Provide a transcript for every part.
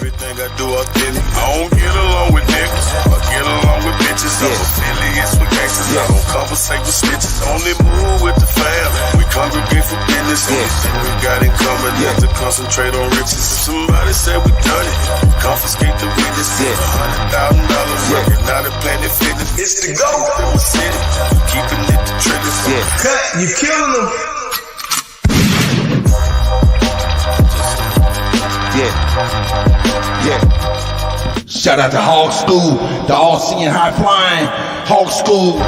everything I do authentic. I don't get along with niggas, I get along with bitches. I'm affiliates with gangsters, I don't conversate with snitches. Only move with the fam, we congregate for business. Only thing we got in common is to concentrate on riches. If somebody said we done it, we confiscate the witness. $100,000 record, now they Planet Fitness. It's the go in the city, keeping it the trigger. Cut, you killing them. Shout out to Hawk School, the all-seeing high flying Hawk School.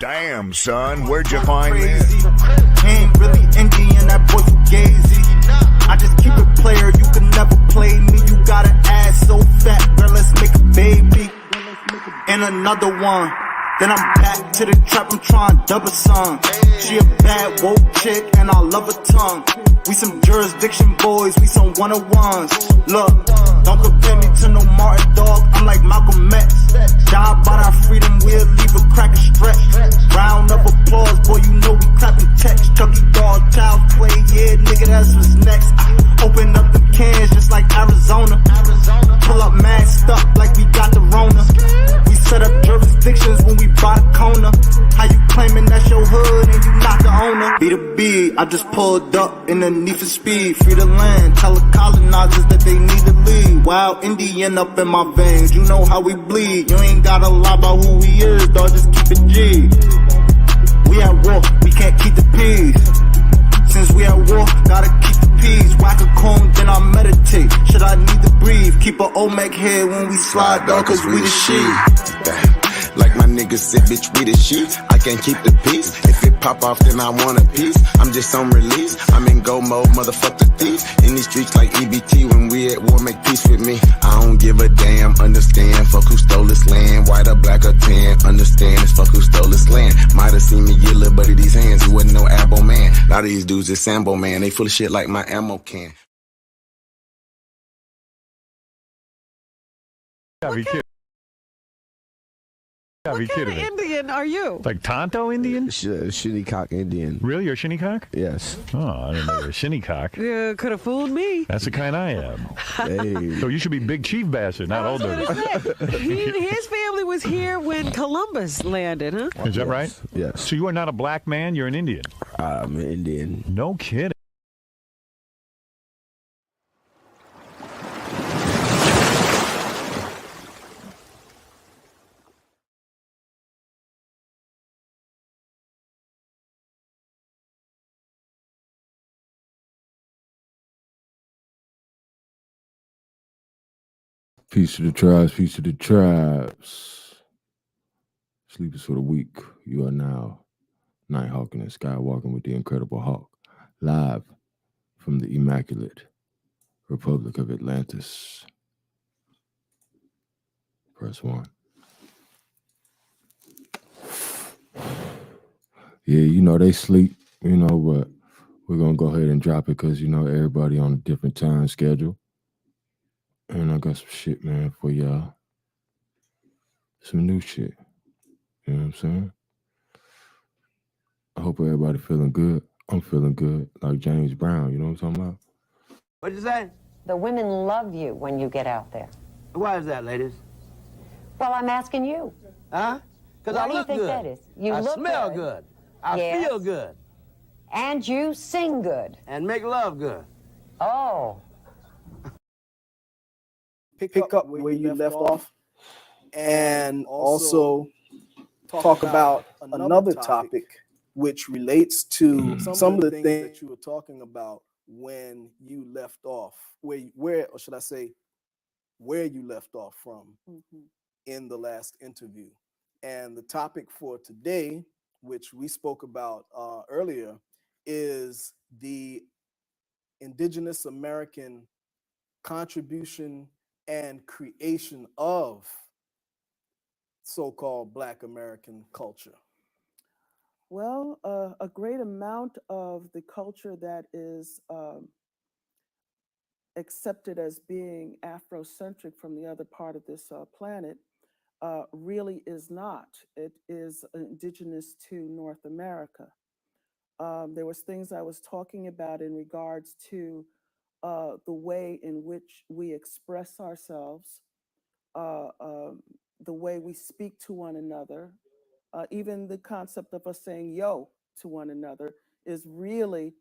Damn, son, where'd you find this? He ain't really Indian, that boy fugazi. I just keep it player, you can never play me. You got an ass so fat, girl, let's make a baby. And another one. Then I'm back to the trap, I'm trying to double song. She a bad woke chick and I love her tongue. We some jurisdiction boys, we some 101s. Look, don't compare me to no Martin dog, I'm like Malcolm X. Die by our freedom, we'll leave a cracker stretch. Round of applause, boy, you know we clapping text. Chucky dog, child play, yeah, nigga, that's what's next. Open up the cans just like Arizona. Pull up mad stuff like we got the Rona. We set up jurisdictions when we buy the corner. How you claiming that's your hood and you not the owner? Be the B, I just pulled up in the need for speed. Free the land, tell the colonizers that they need to leave. Wild Indian up in my veins, you know how we bleed. You ain't gotta lie about who we is, dog, just keep it G. We at war, we can't keep the peace. Since we at war, gotta keep the peace. Whack a cone, then I meditate. Should I need to breathe? Keep a Olmec head when we slide, dog, cause we the shit. Like my niggas said, bitch, we the shit. I can't keep the peace. If it pop off, then I want a piece. I'm just on release. I'm in go mode, motherfuck the thief. In these streets like EBT, when we at war, make peace with me. I don't give a damn, understand. Fuck who stole this land, white or black or tan. Understand, it's fuck who stole this land. Might have seen me get little buddy these hands. He wasn't no abo man. A lot of these dudes is Sambo man. They full of shit like my ammo can. What kind of Indian are you? Like Tonto Indian? Shinnecock Indian. Really? You're a Shinnecock? Yes. Oh, I didn't know you were a Shinnecock. You could have fooled me. That's the kind I am. Hey. So you should be Big Chief Bastard, not Old Dirty. His family was here when Columbus landed, huh? Is that right? Yes. So you are not a black man, you're an Indian? I'm an Indian. No kidding. Peace to the tribes, peace to the tribes. Sleepers for the week. You are now Night Hawkin and Skywalking with the Incredible Hawk, live from the Immaculate Republic of Atlantis. Press 1. Yeah, you know, they sleep, you know, but we're going to go ahead and drop it because, you know, everybody on a different time schedule. And I got some shit, man, for y'all. Some new shit. You know what I'm saying? I hope everybody feeling good. I'm feeling good, like James Brown. You know what I'm talking about? What'd you say? The women love you when you get out there. Why is that, ladies? Well, I'm asking you. Huh? Because I look good. Why do you think that is? You I look smell good. I Yes. feel good. And you sing good. And make love good. Oh. Pick up where you left off and also talk about another topic which relates to some of the things that you were talking about when you left off, where or should I say where you left off from in the last interview. And the topic for today, which we spoke about earlier, is the Indigenous American contribution and creation of so-called Black American culture? Well, a great amount of the culture that is accepted as being Afrocentric from the other part of this planet really is not. It is indigenous to North America. There was things I was talking about in regards to the way in which we express ourselves, the way we speak to one another, even the concept of us saying yo to one another is really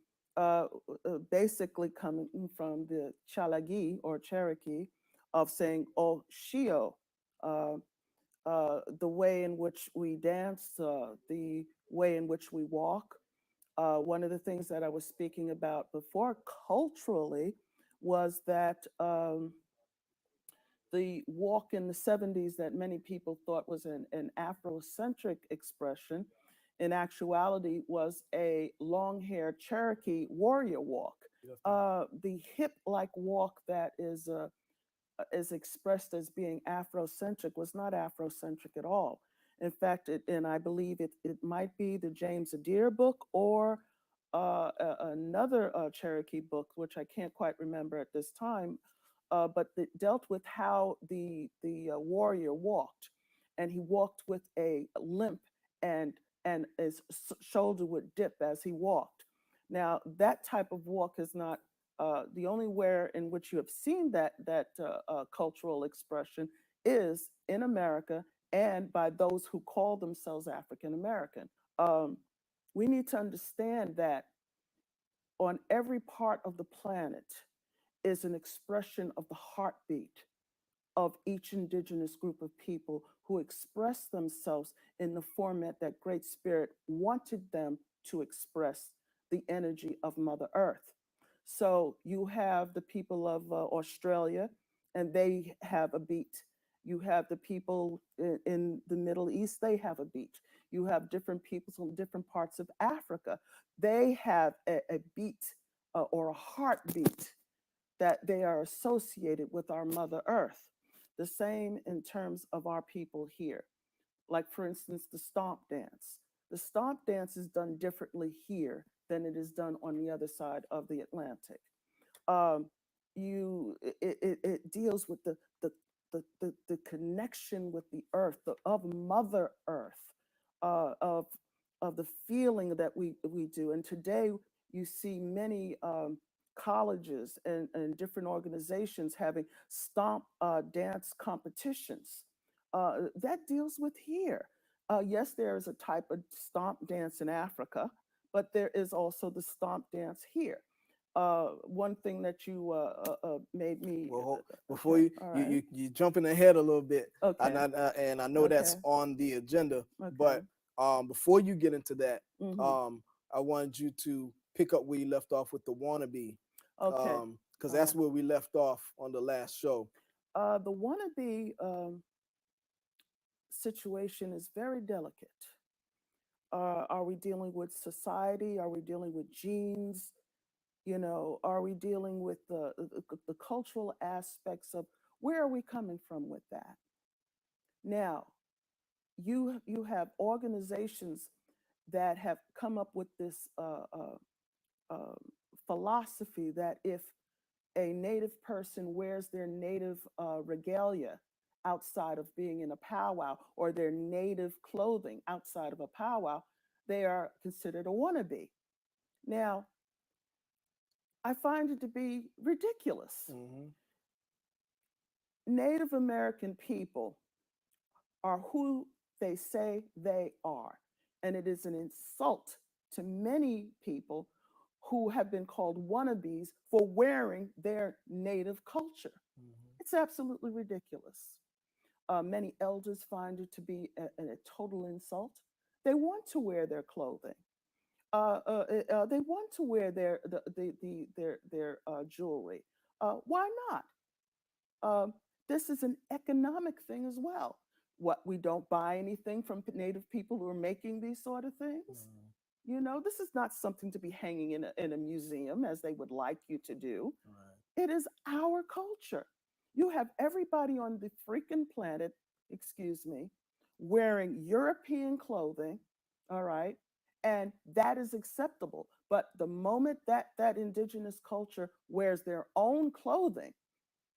basically coming from the Chalagi or Cherokee of saying oh shio. The way in which we dance, the way in which we walk. One of the things that I was speaking about before culturally was that the walk in the 70s that many people thought was an Afrocentric expression, in actuality was a long-haired Cherokee warrior walk. The hip-like walk that is expressed as being Afrocentric was not Afrocentric at all. In fact, and I believe it might be the James Adair book or another Cherokee book, which I can't quite remember at this time, but it dealt with how the warrior walked, and he walked with a limp, and his shoulder would dip as he walked. Now that type of walk is not the only where in which you have seen that cultural expression is in America and by those who call themselves African American. We need to understand that on every part of the planet is an expression of the heartbeat of each indigenous group of people who express themselves in the format that Great Spirit wanted them to express the energy of Mother Earth. So you have the people of Australia, and they have a beat. You have the people in the Middle East, they have a beat. You have different peoples from different parts of Africa. They have a beat or a heartbeat that they are associated with our Mother Earth. The same in terms of our people here. Like, for instance, the stomp dance. The stomp dance is done differently here than it is done on the other side of the Atlantic. It deals with the connection with the earth, of Mother Earth, of the feeling that we do. And today you see many colleges and different organizations having stomp dance competitions. That deals with here. Yes, there is a type of stomp dance in Africa, but there is also the stomp dance here. One thing that you made me before okay, all right. you jumping ahead a little bit, Okay. and I know that's Okay. on the agenda, Okay. but before you get into that, Mhm. I wanted you to pick up where you left off with the wannabe, Okay. because that's where we left off on the last show. The wannabe situation is very delicate. Are we dealing with society? Are we dealing with genes? You know, are we dealing with the cultural aspects of where are we coming from with that? Now, you have organizations that have come up with this philosophy that if a native person wears their native regalia outside of being in a powwow or their native clothing outside of a powwow, they are considered a wannabe. Now, I find it to be ridiculous. Mm-hmm. Native American people are who they say they are. And it is an insult to many people who have been called wannabes for wearing their native culture. Mm-hmm. It's absolutely ridiculous. Many elders find it to be a total insult. They want to wear their clothing. They want to wear their jewelry. Why not? This is an economic thing as well. What, we don't buy anything from native people who are making these sort of things? You know, this is not something to be hanging in a museum as they would like you to do. It is our culture. You have everybody on the freaking planet, excuse me, wearing European clothing, all right, and that is acceptable. But the moment that that indigenous culture wears their own clothing,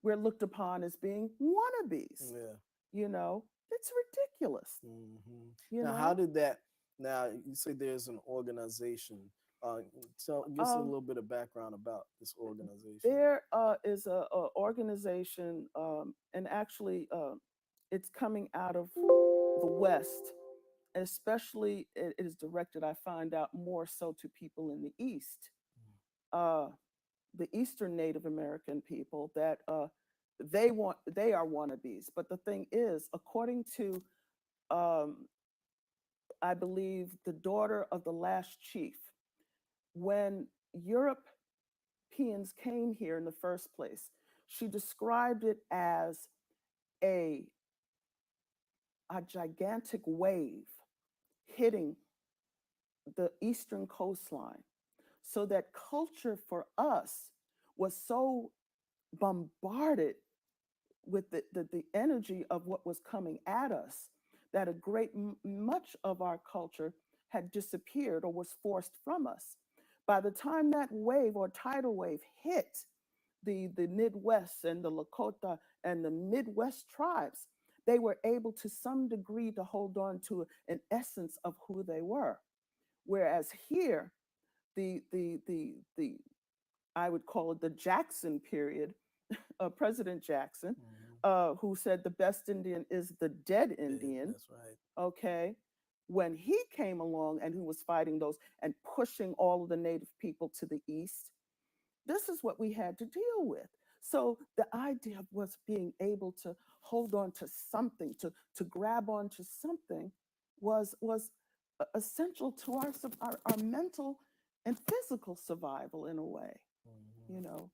we're looked upon as being wannabes. Yeah. You know, it's ridiculous. You Now, know? how did that? Now, you say there's an organization. So, give us a little bit of background about this organization. There is a organization, and actually, it's coming out of the West. Especially, it is directed, I find out, more so to people in the East, the Eastern Native American people, that they are wannabes. But the thing is, according to, I believe, the daughter of the last chief, when Europeans came here in the first place, she described it as a gigantic wave hitting the eastern coastline, so that culture for us was so bombarded with the energy of what was coming at us, that a great much of our culture had disappeared or was forced from us. By the time that wave or tidal wave hit the Midwest and the Lakota and the Midwest tribes, they were able to some degree to hold on to an essence of who they were. Whereas here, the I would call it the Jackson period, President Jackson, who said the best Indian is the dead Indian. That's right. Okay. When he came along and who was fighting those and pushing all of the native people to the east, this is what we had to deal with. So the idea was being able to hold on to something, to grab onto something, was essential to our mental and physical survival in a way. You know,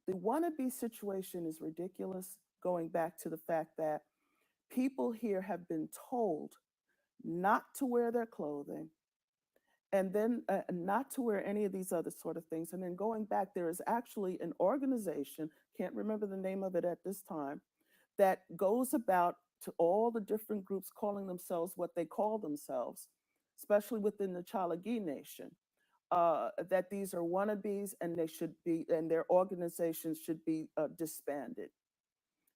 the wannabe situation is ridiculous, going back to the fact that people here have been told not to wear their clothing, and then not to wear any of these other sort of things. And then going back, there is actually an organization, can't remember the name of it at this time, that goes about to all the different groups calling themselves what they call themselves, especially within the Chalagi Nation, that these are wannabes and they should be, and their organizations should be disbanded.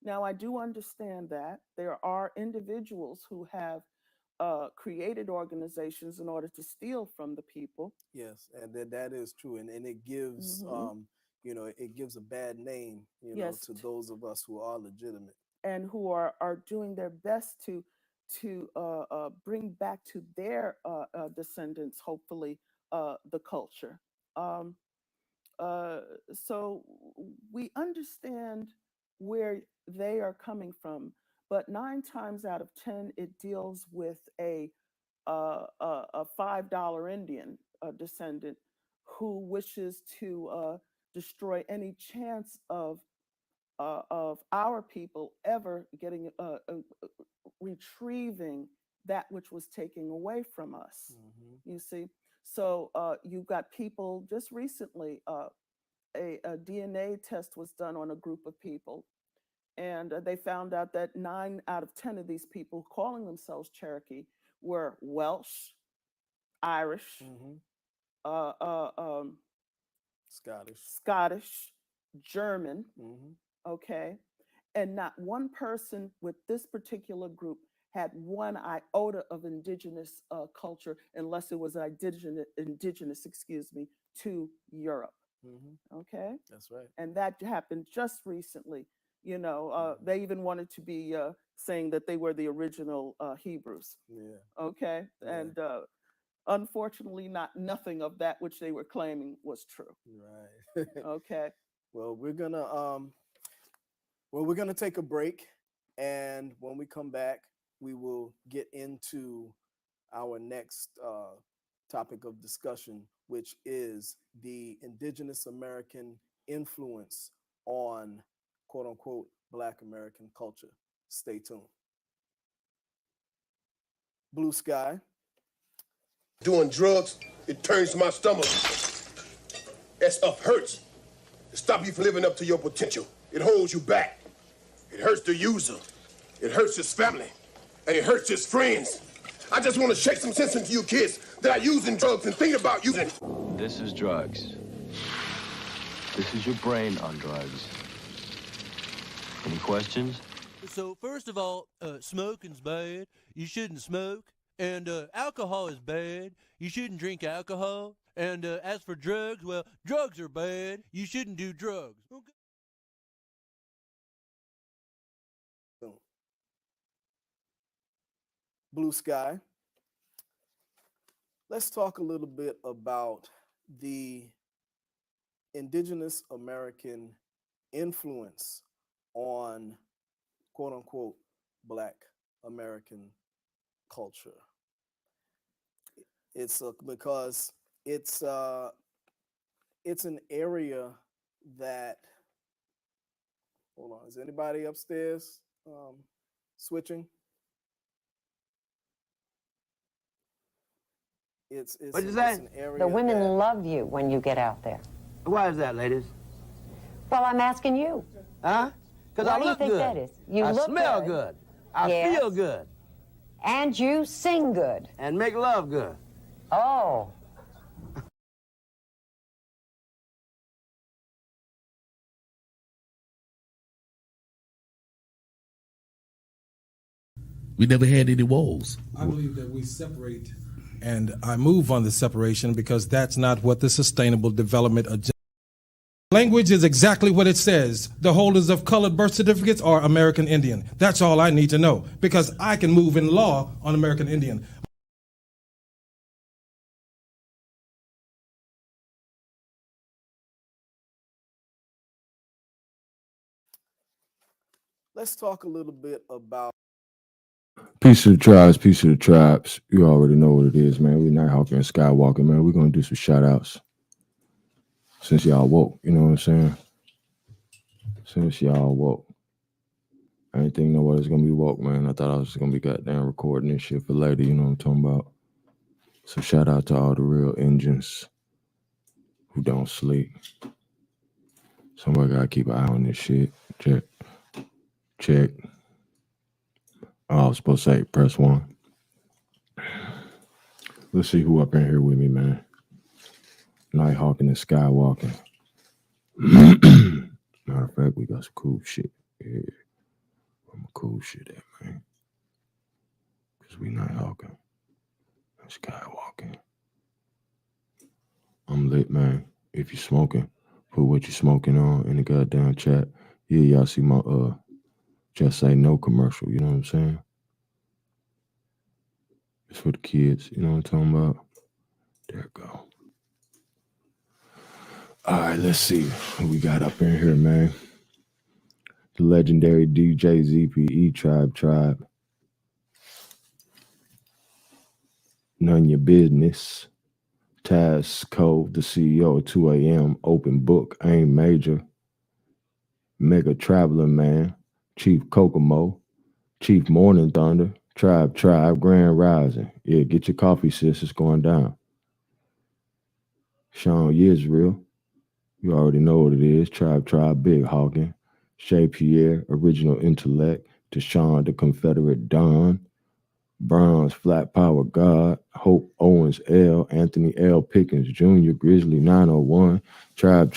Now, I do understand that there are individuals who have created organizations in order to steal from the people. Yes, and that is true, and it gives you know, it gives a bad name, you know, to those of us who are legitimate and who are doing their best to bring back to their descendants, hopefully, the culture. So we understand where they are coming from, but 9 times out of 10, it deals with a $5 Indian descendant who wishes to destroy any chance of our people ever getting retrieving that which was taken away from us. You see, so you've got people just recently. A DNA test was done on a group of people, and they found out that 9 out of 10 of these people calling themselves Cherokee were Welsh, Irish, Scottish, German, okay? And not one person with this particular group had one iota of indigenous culture, unless it was indigenous, excuse me, to Europe. Okay? That's right. And that happened just recently. You know, they even wanted to be saying that they were the original Hebrews. Yeah. Okay? Yeah. And unfortunately, nothing of that which they were claiming was true. Right. Okay. Well, we're gonna take a break, and when we come back, we will get into our next topic of discussion, which is the indigenous American influence on quote unquote Black American culture. Stay tuned. Blue Sky. Doing drugs, it turns my stomach. That stuff hurts. to stop you from living up to your potential. It holds you back. It hurts the user. It hurts his family. And it hurts his friends. I just want to shake some sense into you kids that are using drugs and thinking about using. This is drugs. This is your brain on drugs. Any questions? So first of all, smoking's bad. You shouldn't smoke. And alcohol is bad. You shouldn't drink alcohol. And as for drugs, well, drugs are bad. You shouldn't do drugs. Okay. Blue Sky. Let's talk a little bit about the indigenous American influence on quote unquote Black American culture. It's because it's an area that, hold on, is anybody upstairs switching? What'd you say? It's an area The women that, love you when you get out there. Why is that, ladies? Well, I'm asking you. Huh? Because I Why do you look think good. that is? You I look smell good. good. I Yes. feel good. And you sing good. And make love good. Oh. We never had any walls. I believe that we separate, and I move on the separation because that's not what the Sustainable Development Agenda. Language is exactly what it says. The holders of colored birth certificates are American Indian. That's all I need to know because I can move in law on American Indian. let's talk a little bit about Peace to the tribes, peace to the tribes. You already know what it is, man. We Night Hawkin and Skywalker, man. We're gonna do some shout outs. Since y'all woke, you know what I'm saying? Since y'all woke. I didn't think nobody's gonna be woke, man. I thought I was just gonna be goddamn recording this shit for later, you know what I'm talking about? So shout out to all the real engines who don't sleep. Somebody gotta keep an eye on this shit. Check. Check. Oh, I was supposed to say press 1. Let's see who up in here with me, man. Night Hawkin and Skywalking. Matter of fact, we got some cool shit. Yeah. Where my cool shit at, man? Because we Night Hawkin and Skywalking. I'm lit, man. If you smoking, put what you smoking on in the goddamn chat. Yeah, y'all see my just say no commercial, you know what I'm saying? It's for the kids, you know what I'm talking about? There it go. All right, let's see who we got up in here, man. The legendary DJ ZPE Tribe. None your business. Taz Cove, the CEO of 2 a.m. Open Book, Aim Major. Mega Traveling Man. Chief Kokomo. Chief Morning Thunder. Tribe, Grand Rising. Yeah, get your coffee, sis. It's going down. Sean Yisrael. You already know what it is. Tribe, Big Hawkin. Shay Pierre, Original Intellect. Deshaun, the Confederate Don. Bronze, Flat Power God. Hope Owens L. Anthony L. Pickens Jr. Grizzly 901. Tribe.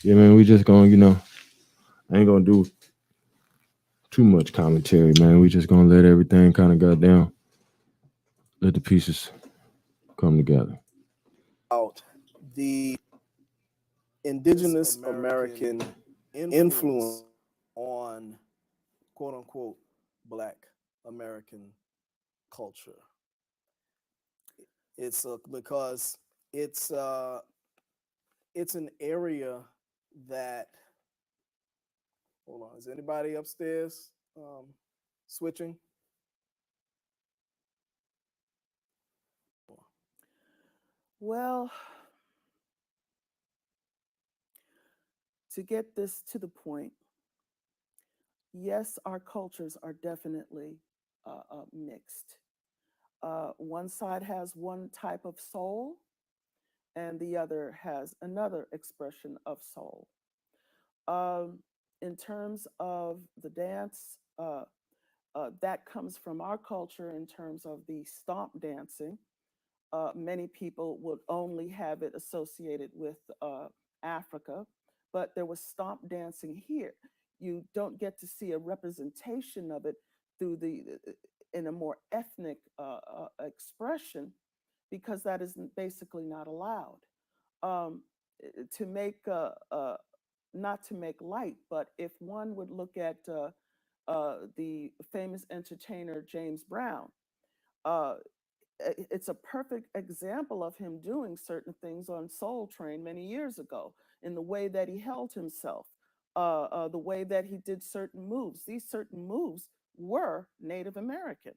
Yeah, man, we just gonna, I ain't gonna do too much commentary, man. We just gonna let everything kind of go down. Let the pieces come together. About the indigenous American influence on quote unquote Black American culture. It's because it's an area that, hold on, is anybody upstairs switching? Well, to get this to the point, yes, our cultures are definitely mixed. One side has one type of soul, and the other has another expression of soul. In terms of the dance, that comes from our culture in terms of the stomp dancing. Many people would only have it associated with Africa, but there was stomp dancing here. You don't get to see a representation of it through in a more ethnic expression, because that is basically not allowed. To make not to make light, but if one would look at the famous entertainer James Brown, it's a perfect example of him doing certain things on Soul Train many years ago, in the way that he held himself, the way that he did certain moves. These certain moves were Native American.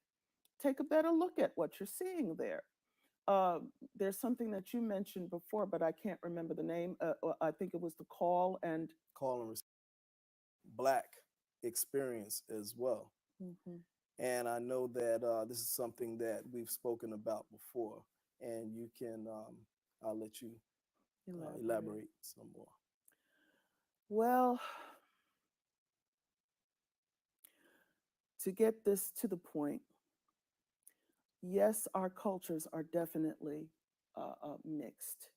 Take a better look at what you're seeing there. There's something that you mentioned before, but I can't remember the name. I think it was the call and Black experience as well. Mhm. And I know that this is something that we've spoken about before, and you can, I'll let you elaborate some more. Well, to get this to the point, yes, our cultures are definitely mixed.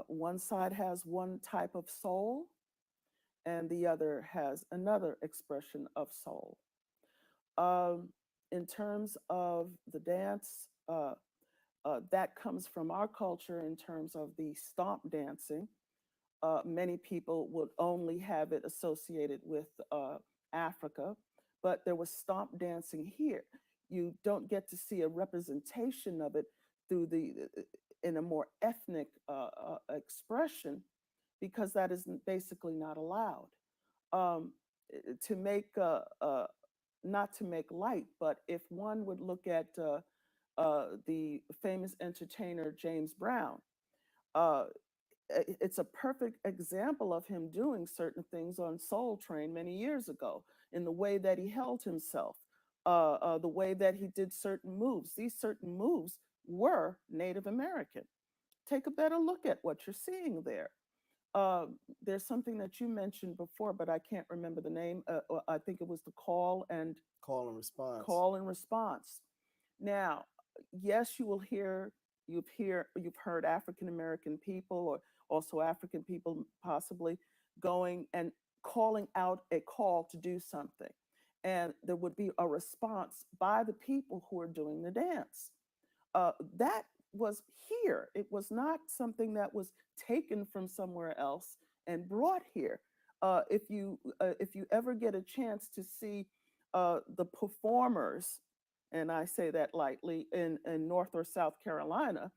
One side has one type of soul, and the other has another expression of soul. In terms of the dance, that comes from our culture in terms of the stomp dancing. Many people would only have it associated with Africa, but there was stomp dancing here. You don't get to see a representation of it through in a more ethnic expression, because that is basically not allowed. To make not to make light, but if one would look at the famous entertainer James Brown, it's a perfect example of him doing certain things on Soul Train many years ago, in the way that he held himself, the way that he did certain moves. These certain moves were Native American. Take a better look at what you're seeing there. There's something that you mentioned before, but I can't remember the name. I think it was the call and response. Call and response. Now, yes, you've heard African American people, or also African people possibly, going and calling out a call to do something, and there would be a response by the people who are doing the dance. That was here. It was not something that was taken from somewhere else and brought here. If you ever get a chance to see the performers, and I say that lightly, in North or South Carolina,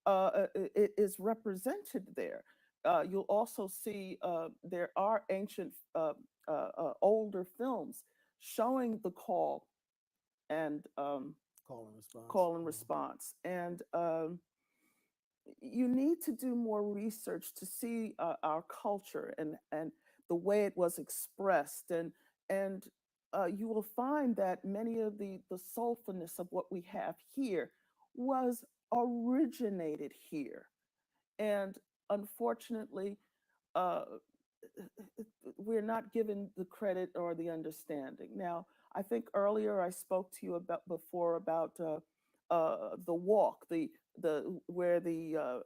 it is represented there. You'll also see there are ancient, older films showing the call and call and response. And you need to do more research to see our culture and the way it was expressed, and you will find that many of the soulfulness of what we have here was originated here. And unfortunately, we're not given the credit or the understanding. Now, I think earlier I spoke to you about the walk, where the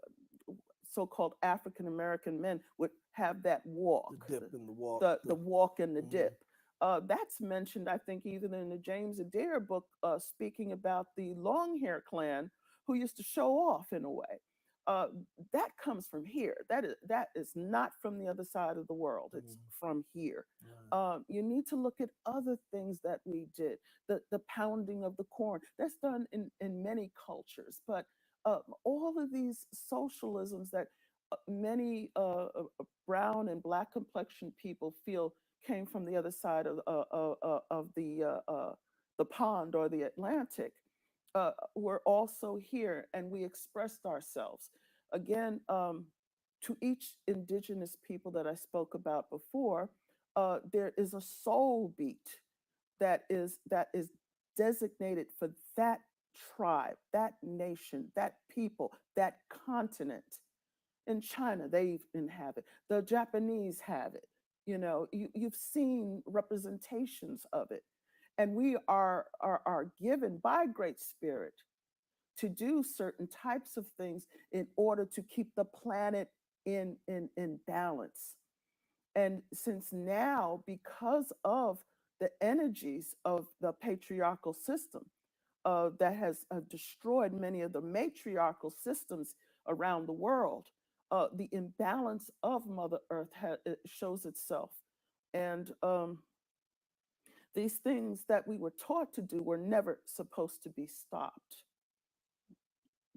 so-called African American men would have that walk, the dip and the walk, the walk and the dip. That's mentioned, I think, even in the James Adair book, speaking about the long hair clan who used to show off in a way. That comes from here. That is not from the other side of the world. It's from here. You need to look at other things that we did. The pounding of the corn, that's done in many cultures. But all of these socialisms that many brown and Black complexion people feel came from the other side of the pond or the Atlantic, were also here, and we expressed ourselves. Again, to each indigenous people that I spoke about before, there is a soul beat that is designated for that tribe, that nation, that people, that continent. In China, they inhabit. The Japanese have it. You know, you've seen representations of it. And we are given by Great Spirit to do certain types of things in order to keep the planet in balance. And since now, because of the energies of the patriarchal system that has destroyed many of the matriarchal systems around the world, the imbalance of Mother Earth it shows itself. And these things that we were taught to do were never supposed to be stopped.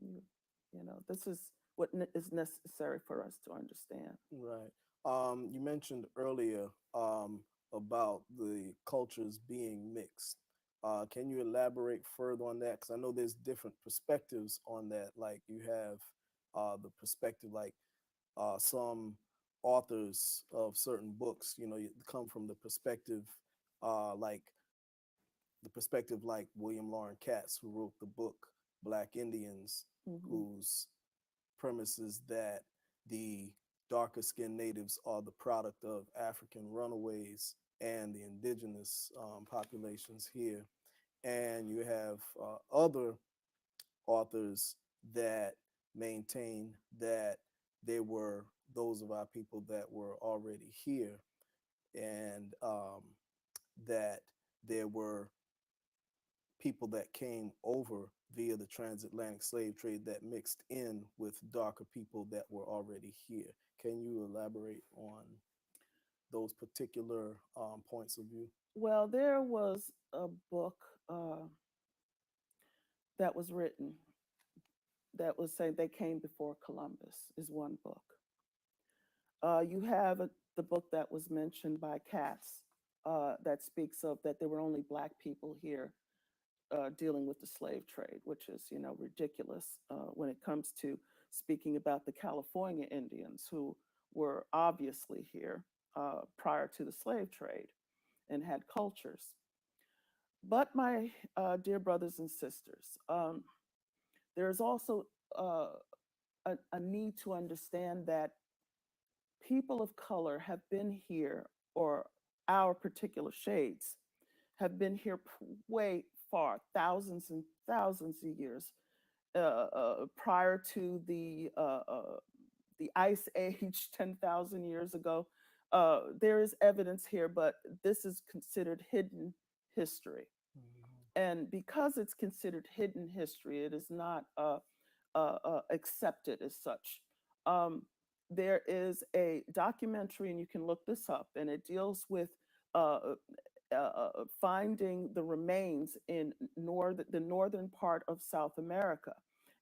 You know, this is what is necessary for us to understand. Right. You mentioned earlier about the cultures being mixed. Can you elaborate further on that? Because I know there's different perspectives on that. Like you have the perspective, like some authors of certain books, you know, you come from the perspective, like William Lauren Katz, who wrote the book Black Indians, whose premise is that the darker skinned natives are the product of African runaways and the indigenous populations here. And you have other authors that maintain that they were those of our people that were already here, and that there were people that came over via the transatlantic slave trade that mixed in with darker people that were already here. Can you elaborate on those particular points of view? Well, there was a book that was written that was saying they came before Columbus, is one book. You have the book that was mentioned by Katz that speaks of that there were only Black people here dealing with the slave trade, which is, you know, ridiculous when it comes to speaking about the California Indians, who were obviously here prior to the slave trade and had cultures. But my dear brothers and sisters, there's also a need to understand that people of color have been here, or our particular shades have been here way far, thousands and thousands of years prior to the Ice Age, 10,000 years ago. There is evidence here, but this is considered hidden history. And because it's considered hidden history, it is not accepted as such. There is a documentary, and you can look this up, and it deals with finding the remains in the northern part of South America.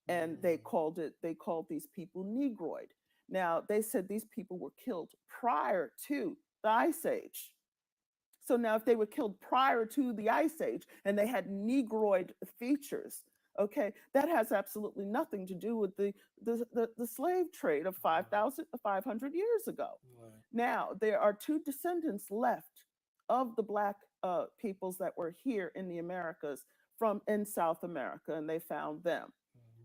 And they called these people Negroid. Now, they said these people were killed prior to the Ice Age. So now if they were killed prior to the Ice Age and they had Negroid features, okay, that has absolutely nothing to do with the slave trade of 500 years ago. Right. Now, there are two descendants left of the Black peoples that were here in the Americas in South America, and they found them.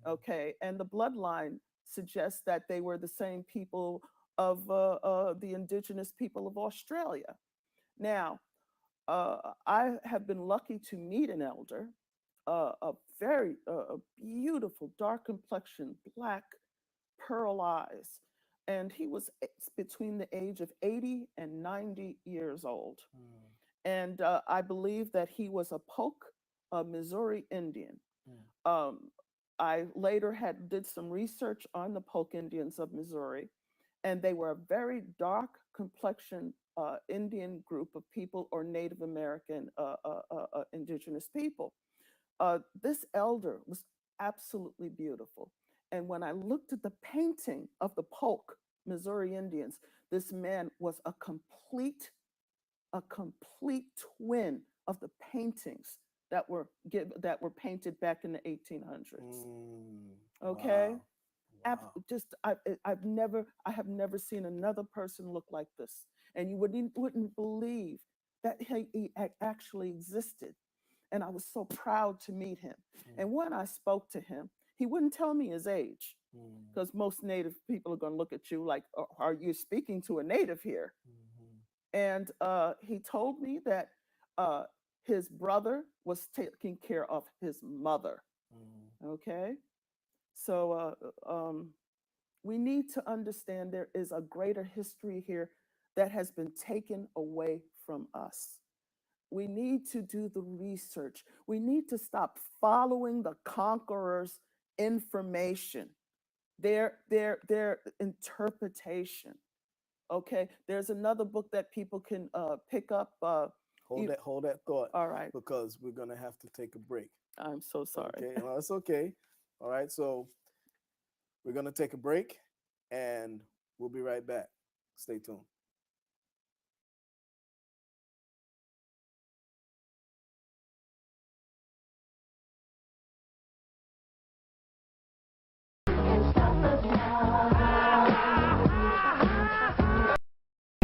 Okay, and the bloodline suggests that they were the same people of the indigenous people of Australia. Now, I have been lucky to meet an elder, a very beautiful, dark complexion, Black, pearl eyes, and he was between the age of 80 and 90 years old. And I believe that he was a Polk, Missouri Indian. I later did some research on the Polk Indians of Missouri, and they were a very dark complexion Indian group of people, or Native American indigenous people. This elder was absolutely beautiful. And when I looked at the painting of the Polk Missouri Indians, this man was a complete twin of the paintings that were painted back in the 1800s. Okay. Wow. Wow. I have never seen another person look like this, and you wouldn't believe that he actually existed. And I was so proud to meet him. And when I spoke to him, he wouldn't tell me his age, because most Native people are going to look at you like, are you speaking to a Native here? And he told me that his brother was taking care of his mother. Okay? So we need to understand there is a greater history here that has been taken away from us. We need to do the research. We need to stop following the conqueror's information, their interpretation. Okay, there's another book that people can pick up. Hold that thought. All right. Because we're gonna have to take a break. I'm so sorry. Okay, well, that's okay. All right, so we're gonna take a break, and we'll be right back. Stay tuned.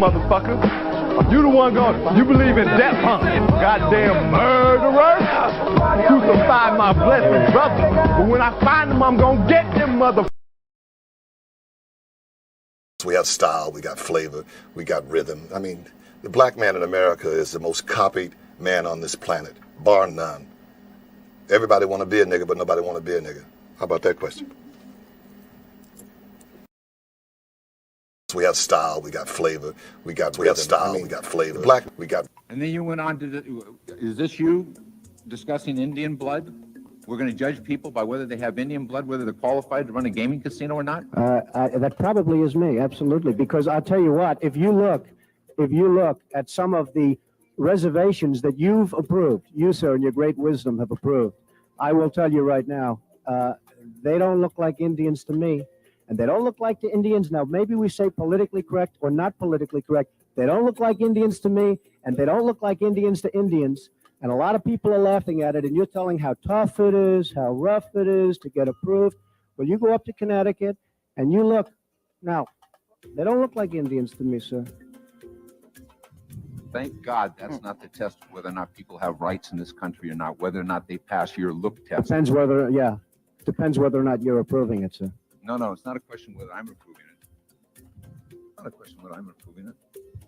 Motherfucker, you the one you believe in death, huh? Goddamn murderer! Crucify my blessed brother, but when I find them, I'm gonna get them motherfuckers. We have style, we got flavor, we got rhythm. I mean, the black man in America is the most copied man on this planet, bar none. Everybody want to be a nigga, but nobody want to be a nigga. How about that question? We have style, we got flavor, we got style, we got flavor. Black, we got. And then you went on to, is this you discussing Indian blood? We're going to judge people by whether they have Indian blood, whether they're qualified to run a gaming casino or not? That probably is me, absolutely. Because I'll tell you what, if you look at some of the reservations that you've approved, you, sir, in your great wisdom have approved, I will tell you right now, they don't look like Indians to me. And they don't look like the Indians. Now, maybe we say politically correct or not politically correct. They don't look like Indians to me, and they don't look like Indians to Indians. And a lot of people are laughing at it, and you're telling how tough it is, how rough it is to get approved. Well, you go up to Connecticut, and you look. Now, they don't look like Indians to me, sir. Thank God that's not the test of whether or not people have rights in this country or not, whether or not they pass your look test. Depends whether or not you're approving it, sir. No, it's not a question whether I'm approving it. It's not a question whether I'm approving it.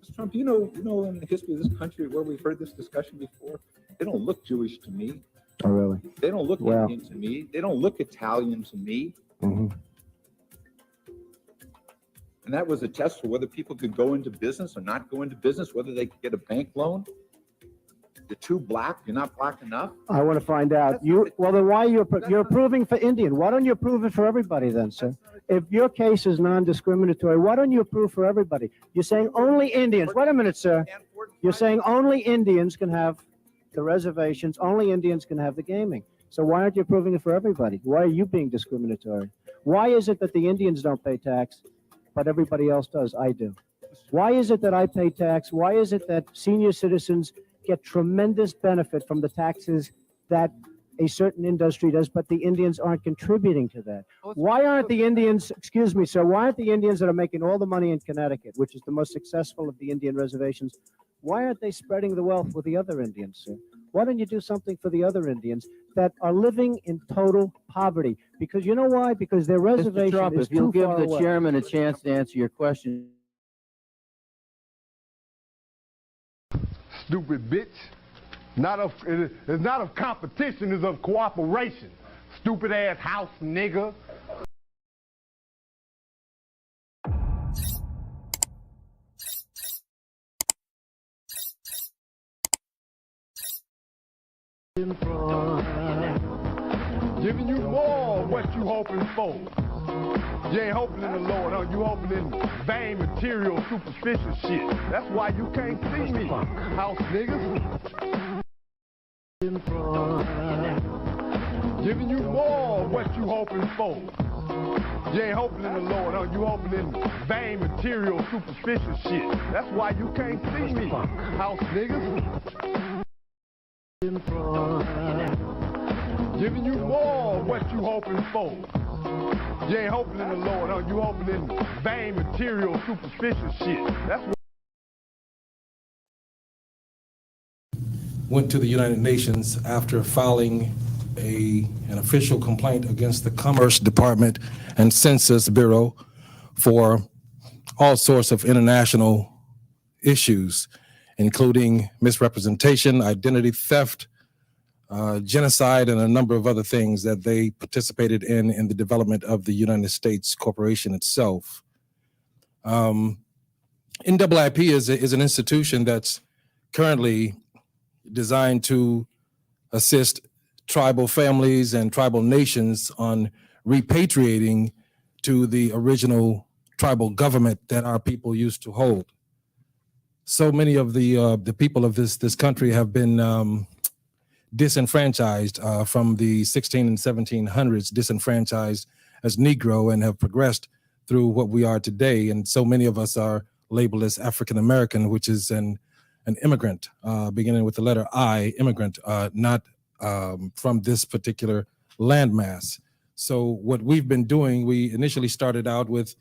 Mr. Trump, you know in the history of this country where we've heard this discussion before, they don't look Jewish to me. Oh, really? They don't look Indian to me. They don't look Italian to me. Mm-hmm. And that was a test for whether people could go into business or not go into business, whether they could get a bank loan. You're too black. You're not black enough. I want to find out. Well, then why you're approving for Indian? Why don't you approve it for everybody then, sir? If your case is non-discriminatory, why don't you approve for everybody? You're saying only Indians. Wait a minute, sir. You're saying only Indians can have the reservations. Only Indians can have the gaming. So why aren't you approving it for everybody? Why are you being discriminatory? Why is it that the Indians don't pay tax, but everybody else does? I do. Why is it that I pay tax? Why is it that senior citizens get tremendous benefit from the taxes that a certain industry does, but the Indians aren't contributing to that? Why aren't the Indians, excuse me, sir, why aren't the Indians that are making all the money in Connecticut, which is the most successful of the Indian reservations, why aren't they spreading the wealth with the other Indians, sir? Why don't you do something for the other Indians that are living in total poverty? Because you know why? Because their reservation Mr. Trump, is if you'll too give far the away. chairman a chance to answer your question. Stupid bitch. It's not of competition, it's of cooperation. Stupid ass house nigga. Giving you more of what you hoping for. You ain't hoping in the Lord, huh? You hoping in vain, material, superficial shit. That's why you can't see me, house niggas. Giving you more of what you hoping for. You ain't hoping in the Lord, huh? You hoping in vain, material, superficial shit. That's why you can't see me, house niggas. Giving you more of what you hoping for. You ain't hoping in the Lord, huh? You hoping in vain, material, superficial shit. That's what. went to the United Nations after filing an official complaint against the Commerce Department and Census Bureau for all sorts of international issues, including misrepresentation, identity theft, genocide, and a number of other things that they participated in the development of the United States corporation itself. NAAIP is an institution that's currently designed to assist tribal families and tribal nations on repatriating to the original tribal government that our people used to hold. So many of the people of this country have been disenfranchised from the 16 and 1700s, disenfranchised as Negro, and have progressed through what we are today. And so many of us are labeled as African American, which is an immigrant, beginning with the letter I, immigrant, not from this particular landmass. So what we've been doing, we initially started out with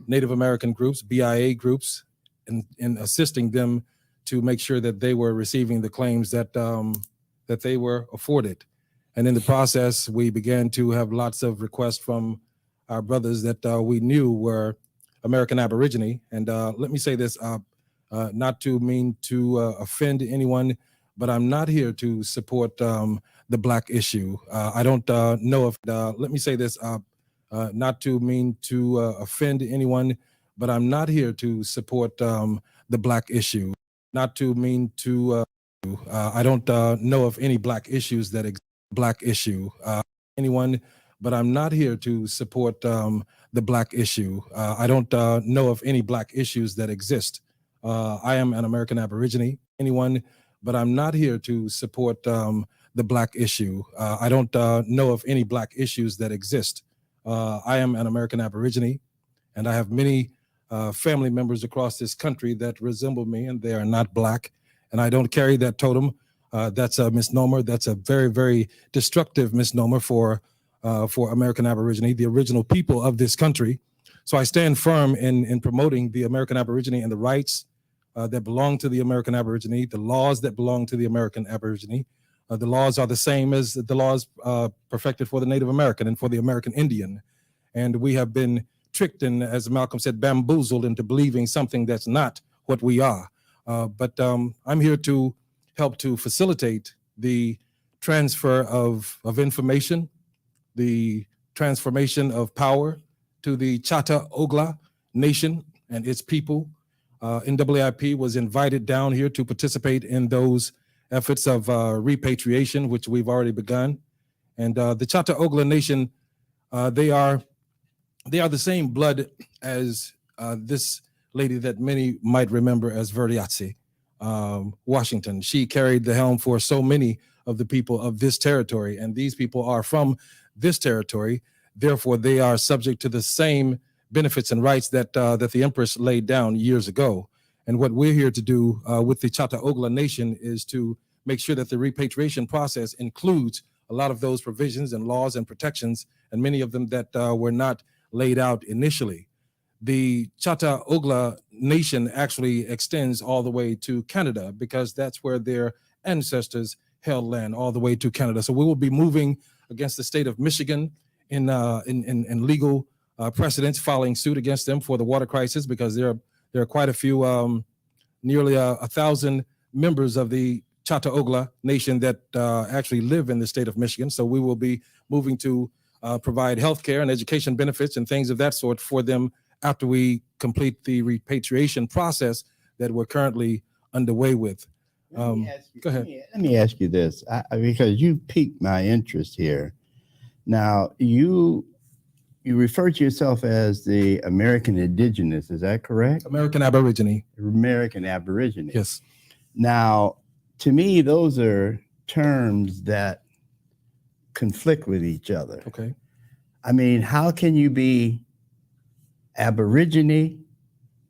Native American groups, BIA groups, and assisting them to make sure that they were receiving the claims that that they were afforded. And in the process, we began to have lots of requests from our brothers that we knew were American Aborigine. And let me say this, not to mean to offend anyone, but I'm not here to support the Black issue. I don't know if, let me say this, not to mean to offend anyone, but I'm not here to support the Black issue. Not to mean to, I don't know of any Black issues that Black issue, anyone, but I'm not here to support the Black issue. I don't know of any Black issues that exist. I am an American Aborigine, anyone, but I'm not here to support the Black issue. I don't know of any Black issues that exist. I am an American Aborigine, and I have many family members across this country that resemble me, and they are not Black, and I don't carry that totem. That's a misnomer. That's a very, very destructive misnomer for American Aborigine, the original people of this country. So I stand firm in promoting the American Aborigine and the rights that belong to the American Aborigine, the laws that belong to the American Aborigine. The laws are the same as the laws perfected for the Native American and for the American Indian. And we have been tricked and, as Malcolm said, bamboozled into believing something that's not what we are. But I'm here to help to facilitate the transfer of information, the transformation of power to the Chattahoochee Nation and its people. NAAIP was invited down here to participate in those efforts of repatriation, which we've already begun. And the Chattahoochee Nation, they are the same blood as this lady that many might remember as Verdiazzi, Washington. She carried the helm for so many of the people of this territory, and these people are from this territory. Therefore, they are subject to the same benefits and rights that that the Empress laid down years ago. And what we're here to do with the Chattahoochee Nation is to make sure that the repatriation process includes a lot of those provisions and laws and protections, and many of them that were not laid out initially. The Chattahoochee Nation actually extends all the way to Canada because that's where their ancestors held land, all the way to Canada. So we will be moving against the state of Michigan in legal precedents, filing suit against them for the water crisis, because there are quite a few, nearly 1,000 members of the Chattahoochee Nation that actually live in the state of Michigan. So we will be moving to provide health care and education benefits and things of that sort for them after we complete the repatriation process that we're currently underway with. Go ahead. Let me ask you this, because you piqued my interest here. Now, you refer to yourself as the American Indigenous, is that correct? American Aborigine. American Aborigine. Yes. Now, to me, those are terms that conflict with each other. Okay. I mean, how can you be Aborigine,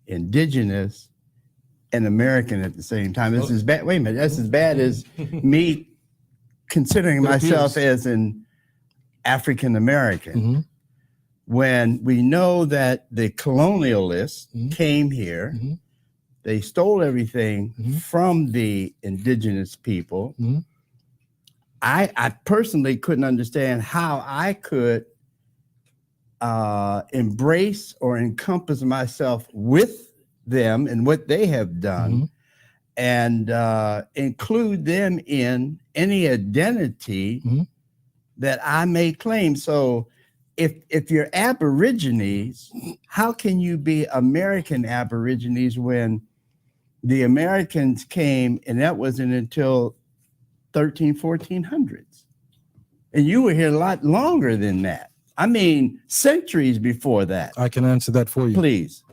Indigenous, and American at the same time? This is bad. Wait a minute, that's as bad as me considering myself as an African American. When we know that the colonialists came here, they stole everything from the indigenous people. I personally couldn't understand how I could embrace or encompass myself with them and what they have done, and include them in any identity that I may claim. So if you're Aborigines, how can you be American Aborigines when the Americans came and that wasn't until 1400s? And you were here a lot longer than that. I mean, centuries before that. I can answer that for you. Please.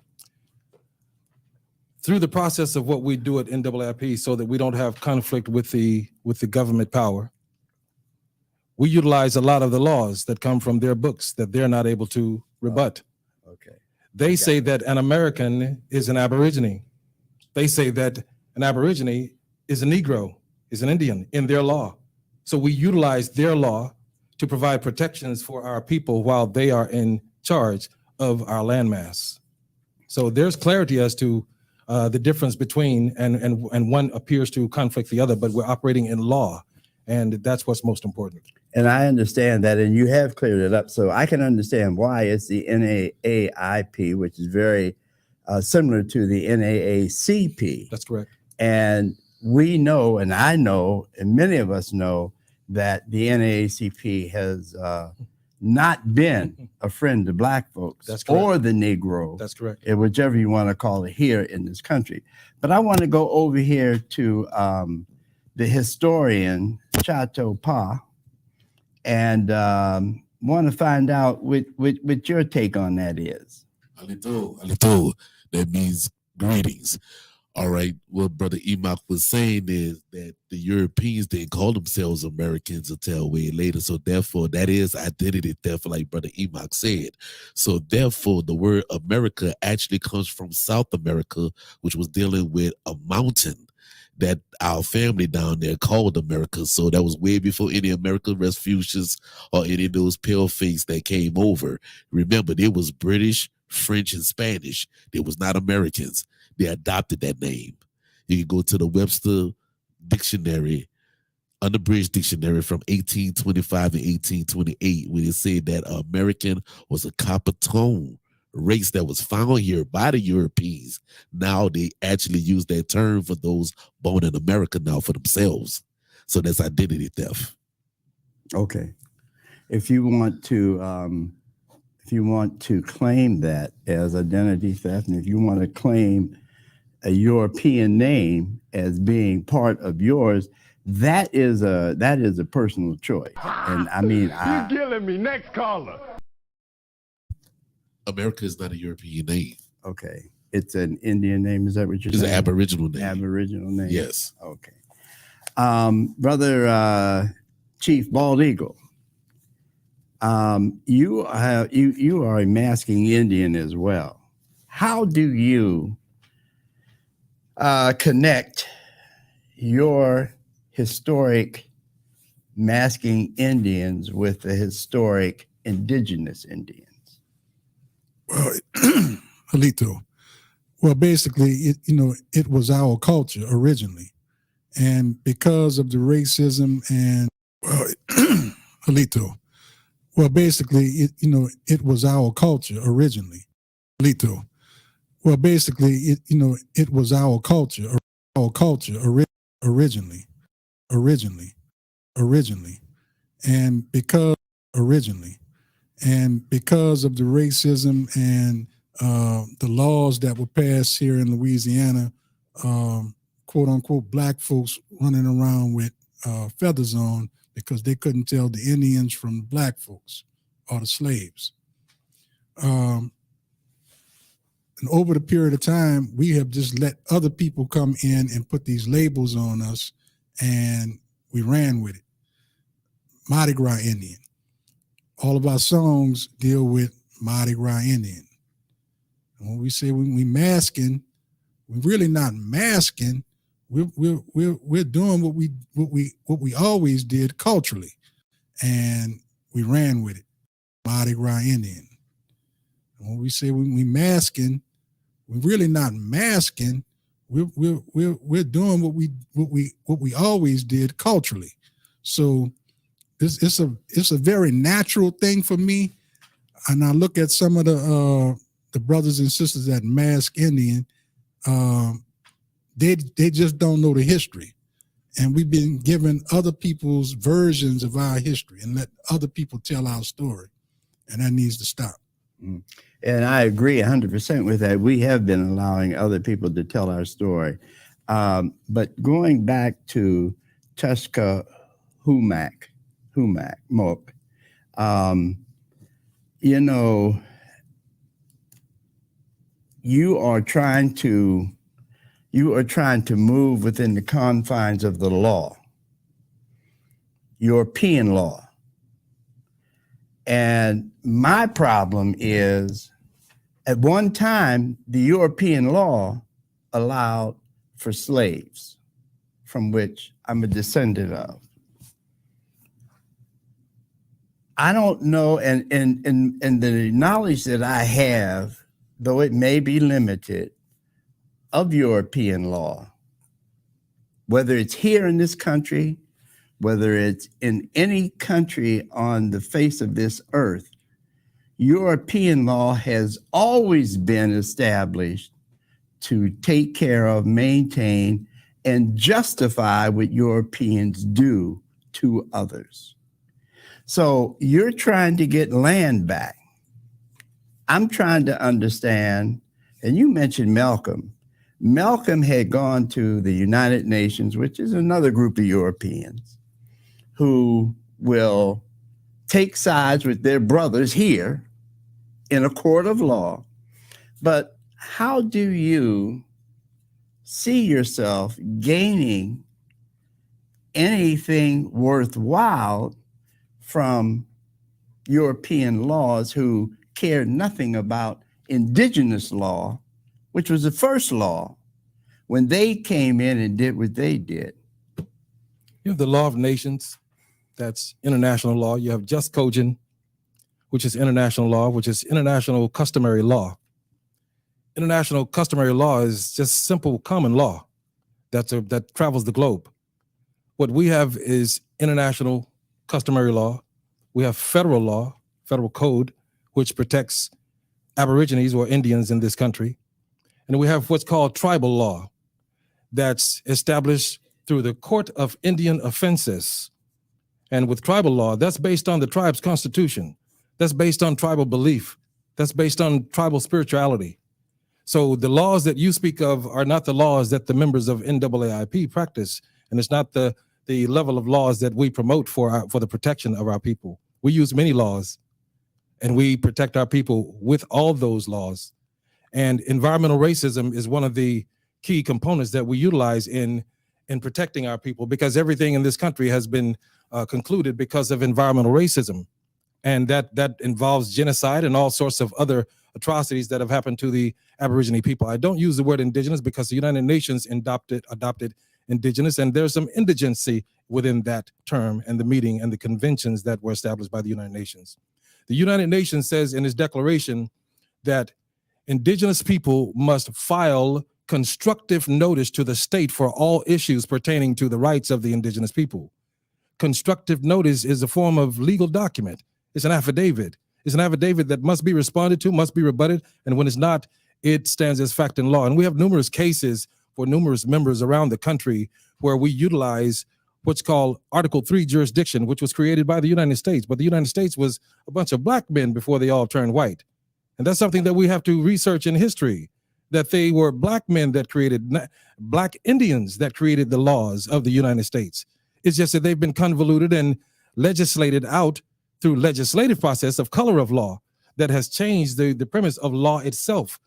Through the process of what we do at NAAP so that we don't have conflict with the government power, we utilize a lot of the laws that come from their books that they're not able to rebut. Okay. They say that an American is an Aborigine. They say that an Aborigine is a Negro, is an Indian in their law. So we utilize their law to provide protections for our people while they are in charge of our landmass. So there's clarity as to the difference between, and one appears to conflict the other, but we're operating in law, and that's what's most important. And I understand that, and you have cleared it up, so I can understand why it's the NAAIP, which is very similar to the NAACP. That's correct. And we know, and I know, and many of us know, that the NAACP has not been a friend to Black folks. That's correct. Or the Negro. That's correct. Whichever you want to call it here in this country. But I want to go over here to the historian, Chateau Pa, and want to find out what your take on that is. Untold. That means greetings. All right. What Brother Enoch was saying is that the Europeans didn't call themselves Americans until way later. So therefore, that is identity theft, like Brother Enoch said. So therefore, the word America actually comes from South America, which was dealing with a mountain that our family down there called America. So that was way before any American Resfusions or any of those pale face that came over. Remember, there was British, French, and Spanish. They was not Americans. They adopted that name. You can go to the Webster Dictionary, unabridged dictionary from 1825 and 1828, where it said that American was a copper tone race that was found here by the Europeans. Now they actually use that term for those born in America now for themselves. So that's identity theft. Okay. If you want to claim that as identity theft, and if you want to claim a European name as being part of yours, that is a personal choice. And I mean, You're killing me. Next caller. America is not a European name. Okay. It's an Indian name. Is that what you're saying? It's an Aboriginal name. Aboriginal name. Yes. Okay. Brother Chief Bald Eagle, you are a masking Indian as well. How do you connect your historic masking Indians with the historic indigenous Indians? Well, Alito. Well, basically, it was our culture originally, and because of the racism and Alito. Well, basically, it was our culture originally, Alito. Well, basically, it was our culture originally, and because of the racism and the laws that were passed here in Louisiana, quote unquote, Black folks running around with feathers on because they couldn't tell the Indians from the Black folks or the slaves. And over the period of time, we have just let other people come in and put these labels on us, and we ran with it. Mardi Gras Indian. All of our songs deal with Mardi Gras Indian. And when we say we masking, we're really not masking. We're doing what we always did culturally, and we ran with it. Mardi Gras Indian. And when we say we masking, we're really not masking. we're doing what we always did culturally. So it's a very natural thing for me. And I look at some of the brothers and sisters at Mask Indian, they just don't know the history. And we've been given other people's versions of our history and let other people tell our story. And that needs to stop. And I agree 100% with that. We have been allowing other people to tell our story. But going back to Tushka Humak, you know, you are trying to move within the confines of the law, European law. And my problem is, at one time, the European law allowed for slaves, from which I'm a descendant of. I don't know, and the knowledge that I have, though it may be limited, of European law, whether it's here in this country, whether it's in any country on the face of this earth, European law has always been established to take care of, maintain, and justify what Europeans do to others. So you're trying to get land back. I'm trying to understand, and you mentioned Malcolm. Malcolm had gone to the United Nations, which is another group of Europeans who will take sides with their brothers here in a court of law. But how do you see yourself gaining anything worthwhile from European laws who care nothing about indigenous law, which was the first law when they came in and did what they did? You have the law of nations, that's international law. You have just cogent, which is international law, which is international customary law. International customary law is just simple common law that travels the globe. What we have is international customary law. We have federal law, federal code, which protects Aborigines or Indians in this country. And we have what's called tribal law that's established through the Court of Indian Offenses. And with tribal law, that's based on the tribe's constitution. That's based on tribal belief. That's based on tribal spirituality. So the laws that you speak of are not the laws that the members of NAAIP practice. And it's not the level of laws that we promote for the protection of our people. We use many laws and we protect our people with all those laws. And environmental racism is one of the key components that we utilize in protecting our people, because everything in this country has been concluded because of environmental racism. And that involves genocide and all sorts of other atrocities that have happened to the Aborigine people. I don't use the word indigenous because the United Nations adopted indigenous, and there's some indigency within that term and the meeting and the conventions that were established by the United Nations. The United Nations says in its declaration that indigenous people must file constructive notice to the state for all issues pertaining to the rights of the indigenous people. Constructive notice is a form of legal document. It's an affidavit. It's an affidavit that must be responded to, must be rebutted, and when it's not, it stands as fact in law. And we have numerous cases for numerous members around the country where we utilize what's called Article 3 jurisdiction, which was created by the United States. But the United States was a bunch of black men before they all turned white. And that's something that we have to research in history, that they were black men that created, black Indians that created the laws of the United States. It's just that they've been convoluted and legislated out through legislative process of color of law that has changed the premise of law itself.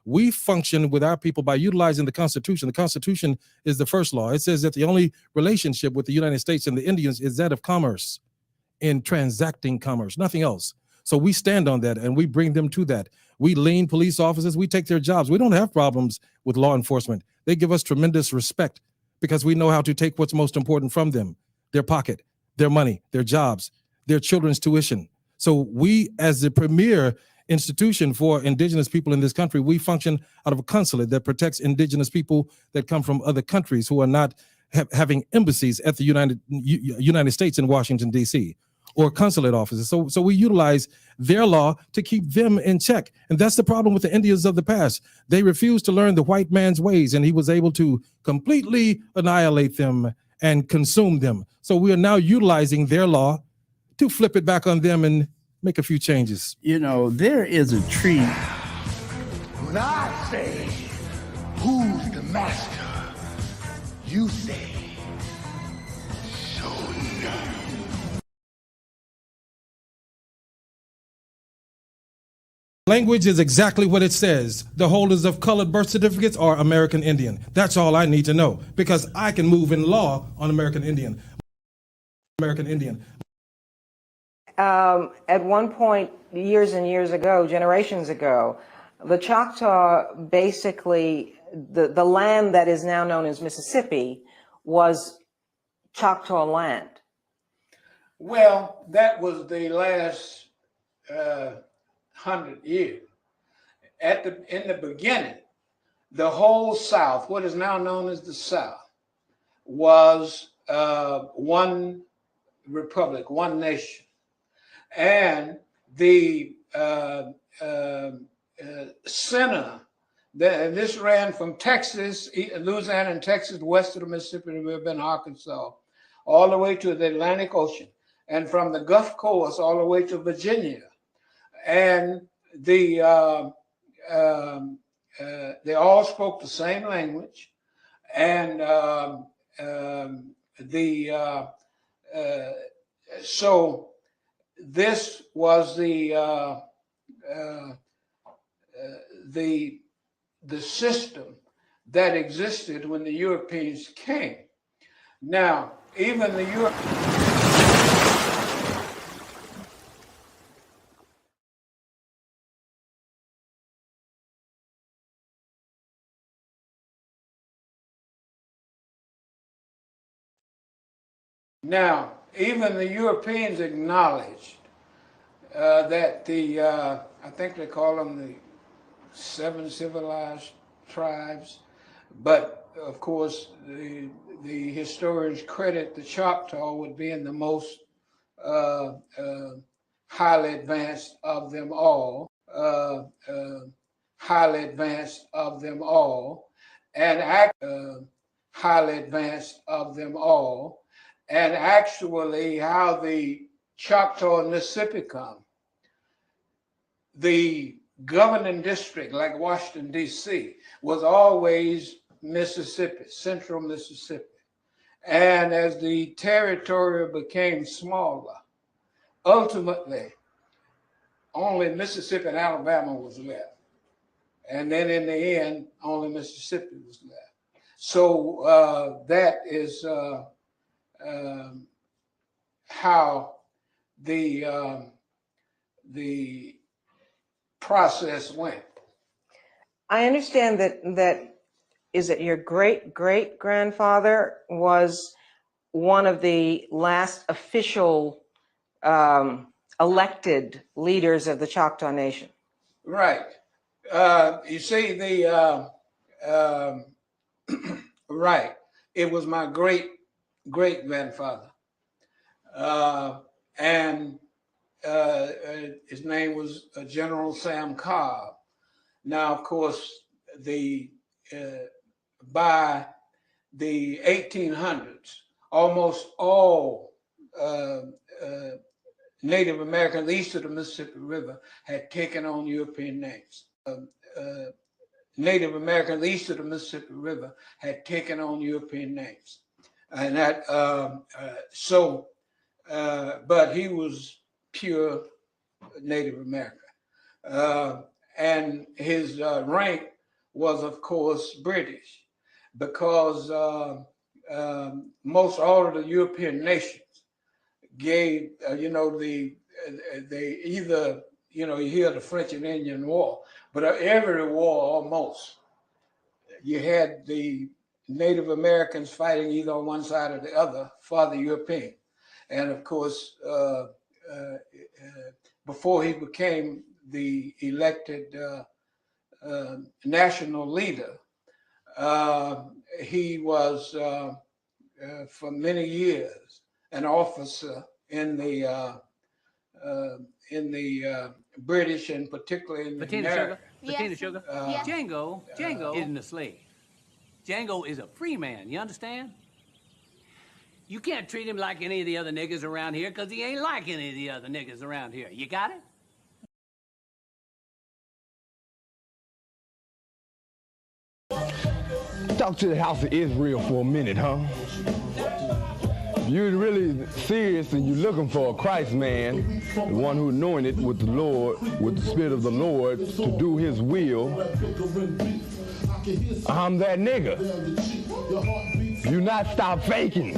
We function with our people by utilizing the Constitution. The Constitution is the first law. It says that the only relationship with the United States and the Indians is that of commerce, in transacting commerce, nothing else. So we stand on that and we bring them to that. We lean police officers, we take their jobs. We don't have problems with law enforcement. They give us tremendous respect because we know how to take what's most important from them, their pocket, their money, their jobs, their children's tuition. So we, as the premier institution for indigenous people in this country. We function out of a consulate that protects indigenous people that come from other countries who are not having embassies at the United States in Washington, D.C., or consulate offices. So we utilize their law to keep them in check. And that's the problem with the Indians of the past. They refused to learn the white man's ways, and he was able to completely annihilate them and consume them. So we are now utilizing their law to flip it back on them and make a few changes. You know, there is a tree. When I say, who's the master? You say, Language is exactly what it says. The holders of colored birth certificates are American Indian. That's all I need to know, because I can move in law on American Indian. American Indian. At one point, years and years ago, generations ago, the Choctaw basically, the land that is now known as Mississippi was Choctaw land. Well, that was the last 100 years. In the beginning, the whole South, what is now known as the South, was one republic, one nation. And the center, and this ran from Texas, Louisiana and Texas, west of the Mississippi River in Arkansas, all the way to the Atlantic Ocean, and from the Gulf Coast all the way to Virginia. And they all spoke the same language, and so this was the system that existed when the Europeans came. Now, even the Europeans. Now, even the Europeans acknowledged that I think they call them the 7 civilized tribes, but of course the historians credit the Choctaw with being the most highly advanced of them all, highly advanced of them all, and highly advanced of them all. And actually how the Choctaw and Mississippi come, the governing district, like Washington, D.C., was always Mississippi, central Mississippi. And as the territory became smaller, ultimately, only Mississippi and Alabama was left. And then in the end, only Mississippi was left. So that is how the process went. I understand that is it your great-great-grandfather was one of the last official elected leaders of the Choctaw Nation. Right. You see, right. It was my great-grandfather. And his name was General Sam Cobb. Now, of course, by the 1800s, almost all Native Americans east of the Mississippi River had taken on European names. Native Americans east of the Mississippi River had taken on European names. And that, but he was pure Native American. And his rank was, of course, British, because most all of the European nations gave, they either, you hear the French and Indian War, but every war almost, you had the Native Americans fighting either on one side or the other for the European. And of course, before he became the elected national leader. He was for many years an officer in the British and particularly in the Patina American. sugar? Patina sugar? Django isn't a slave. Django is a free man, you understand? You can't treat him like any of the other niggas around here because he ain't like any of the other niggas around here. You got it? Talk to the house of Israel for a minute, huh? If you're really serious and you're looking for a Christ man, the one who's anointed with the Lord, with the Spirit of the Lord to do his will, I'm that nigga. You not stop faking.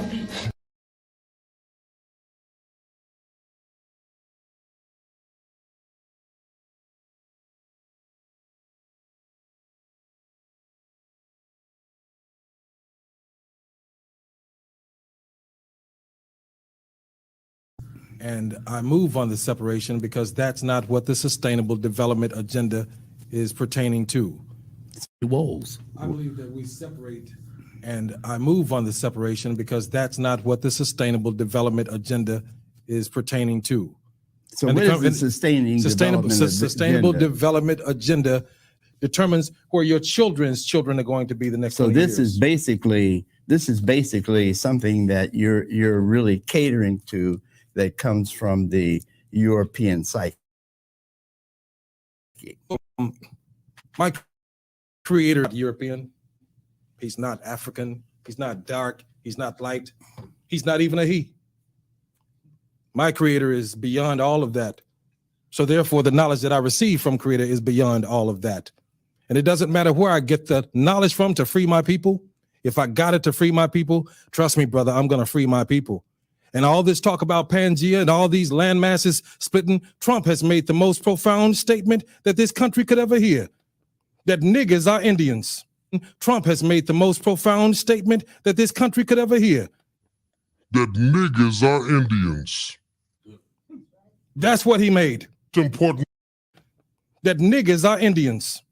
And I move on the separation because that's not what the Sustainable Development Agenda is pertaining to. Walls. I believe that we separate, and I move on the separation because that's not what the Sustainable Development Agenda is pertaining to. So what is the sustainable development agenda determines where your children's children are going to be the next. So 20 this years. is basically something that you're really catering to, that comes from the European psyche. My creator is European. He's not African. He's not dark. He's not light. He's not even a he. My creator is beyond all of that. So therefore, the knowledge that I receive from creator is beyond all of that. And it doesn't matter where I get the knowledge from to free my people. If I got it to free my people, trust me, brother, I'm going to free my people. And all this talk about Pangea and all these land masses splitting, Trump has made the most profound statement that this country could ever hear, that niggas are Indians. Trump has made the most profound statement that this country could ever hear. That niggas are Indians. That's what he made. It's important. That niggas are Indians.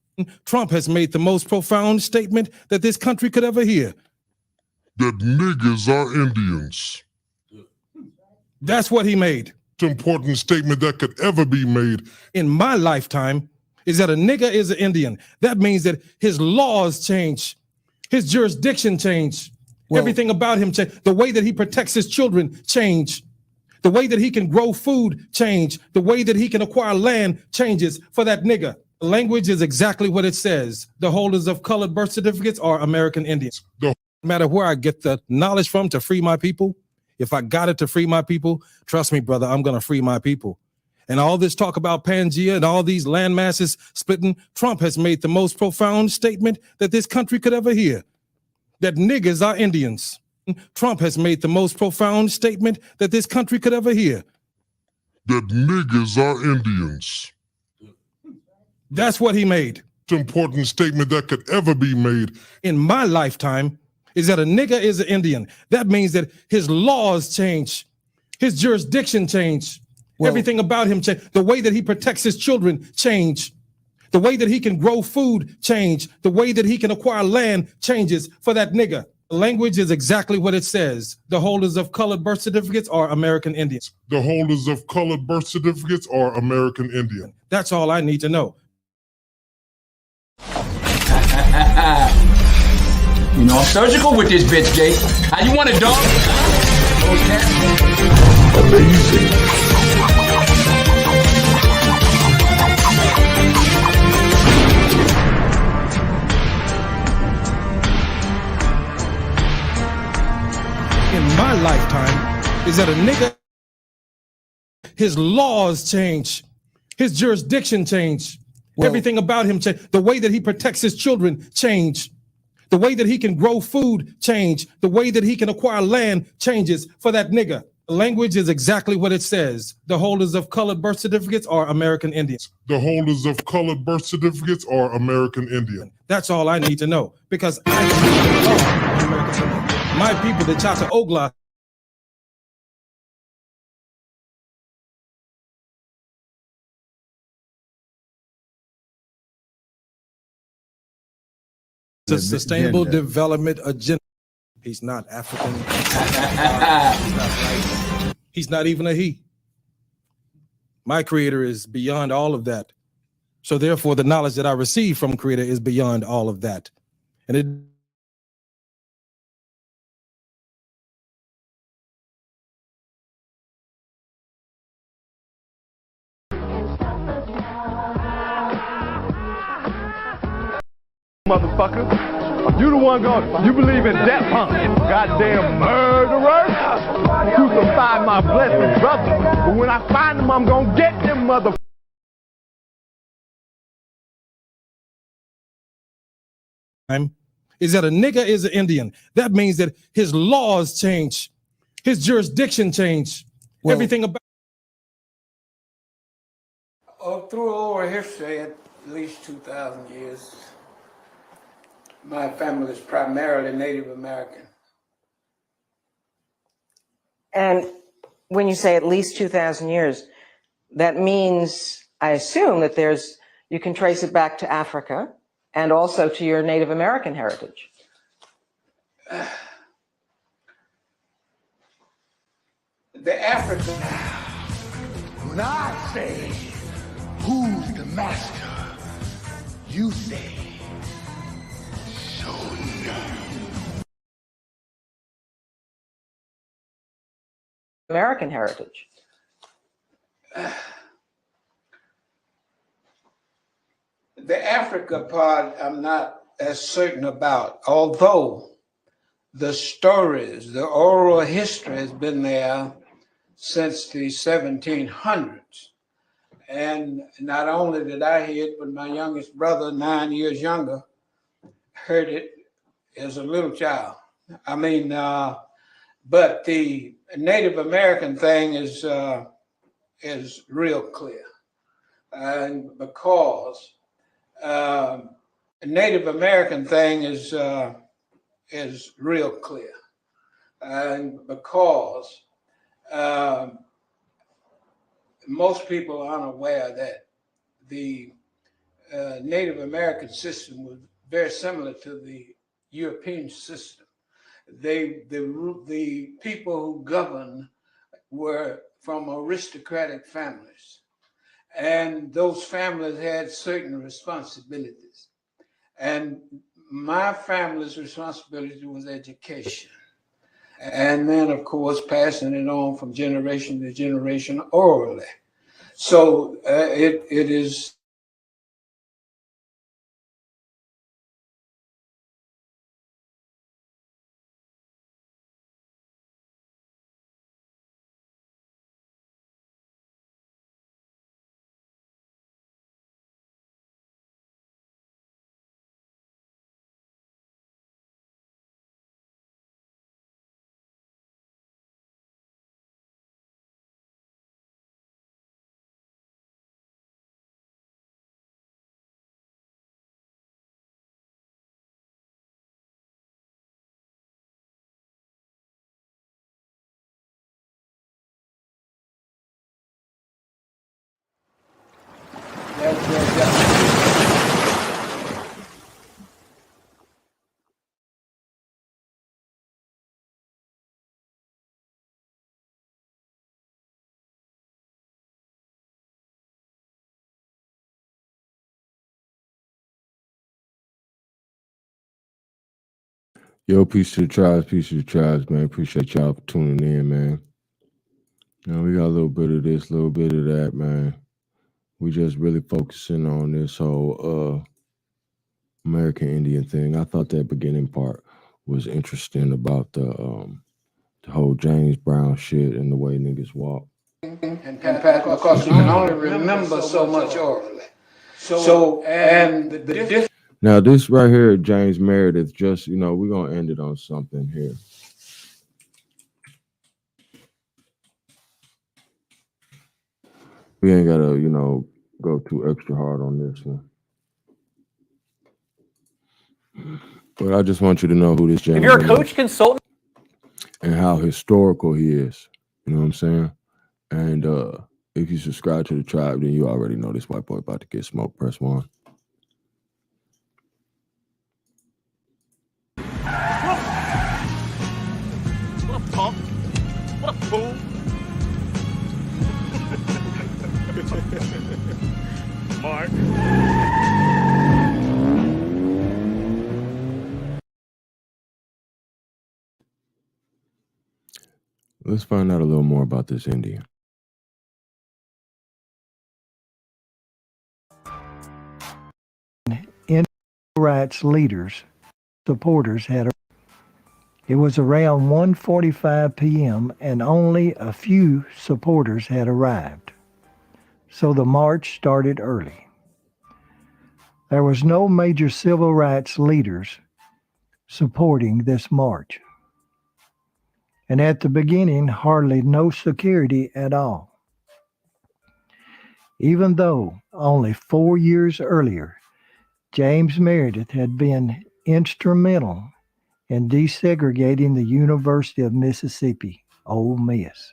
Trump has made the most profound statement that this country could ever hear. That niggas are Indians. That's what he made. It's an important statement that could ever be made. In my lifetime, is that a nigga is an Indian. That means that his laws change, his jurisdiction change, everything about him change, the way that he protects his children change, the way that he can grow food change, the way that he can acquire land changes for that nigga. Language is exactly what it says. The holders of colored birth certificates are American Indians. No matter where I get the knowledge from to free my people, if I got it to free my people, trust me, brother, I'm going to free my people. And all this talk about Pangea and all these land masses splitting, Trump has made the most profound statement that this country could ever hear, that niggas are Indians. Trump has made the most profound statement that this country could ever hear. That niggas are Indians. That's what he made. It's an important statement that could ever be made. In my lifetime, is that a nigga is an Indian. That means that his laws change, his jurisdiction change, everything about him change, the way that he protects his children change, the way that he can grow food change, the way that he can acquire land changes for that nigga. Language is exactly what it says. The holders of colored birth certificates are American Indians. The holders of colored birth certificates are American Indian. That's all I need to know. You know, I'm surgical with this bitch, Jake. How you want it, dog? Amazing. In my lifetime, is that a nigga, his laws change, his jurisdiction change, everything about him change, the way that he protects his children change, the way that he can grow food change, the way that he can acquire land changes for that nigga. Language is exactly what it says. The holders of colored birth certificates are American Indians. The holders of colored birth certificates are American Indian. That's all I need to know because my people, the Chata Ogla, The Sustainable agenda. Development Agenda. He's not African. He's not white. He's not even a he. My creator is beyond all of that. So therefore, the knowledge that I receive from creator is beyond all of that. And it Motherfucker, you the one you believe in death, huh? Goddamn murderer! Crucify my blessed brother, but when I find them, I'm gonna get them motherfuckers. is that a nigga is an Indian. That means that his laws change, his jurisdiction change, everything about. Through our history, at least 2,000 years, my family is primarily Native American. And when you say at least 2,000 years, that means, I assume, that you can trace it back to Africa and also to your Native American heritage. The African. When I say, who's the master? You say, show American heritage. The Africa part, I'm not as certain about, although the stories, the oral history has been there since the 1700s. And not only did I hear it, but my youngest brother, 9 years younger, heard it as a little child. I mean, but the Native American thing is real clear. And because Native American thing is real clear. And because most people are unaware that the Native American system was very similar to the European system. The people who governed were from aristocratic families, and those families had certain responsibilities. And my family's responsibility was education. And then, of course, passing it on from generation to generation orally. So it is. Yo, peace to the tribes, man. Appreciate y'all for tuning in, man. You know, we got a little bit of this, a little bit of that, man. We just really focusing on this whole American Indian thing. I thought that beginning part was interesting about the whole James Brown shit and the way niggas walk. And Pat, because you can only remember so much orally. So and the difference. Now, this right here, James Meredith, just, you know, we're going to end it on something here. We ain't got to, you know, go too extra hard on this one. But I just want you to know who this gentleman is. If you're a coach, consultant. And how historical he is. You know what I'm saying? And if you subscribe to the tribe, then you already know this white boy about to get smoked. Press 1. fool. Mark. Let's find out a little more about this Indian. Rights leaders, supporters had. It was around 1:45 p.m. and only a few supporters had arrived. So the march started early. There was no major civil rights leaders supporting this march. And at the beginning, hardly no security at all. Even though only 4 years earlier, James Meredith had been instrumental in desegregating the University of Mississippi, Ole Miss.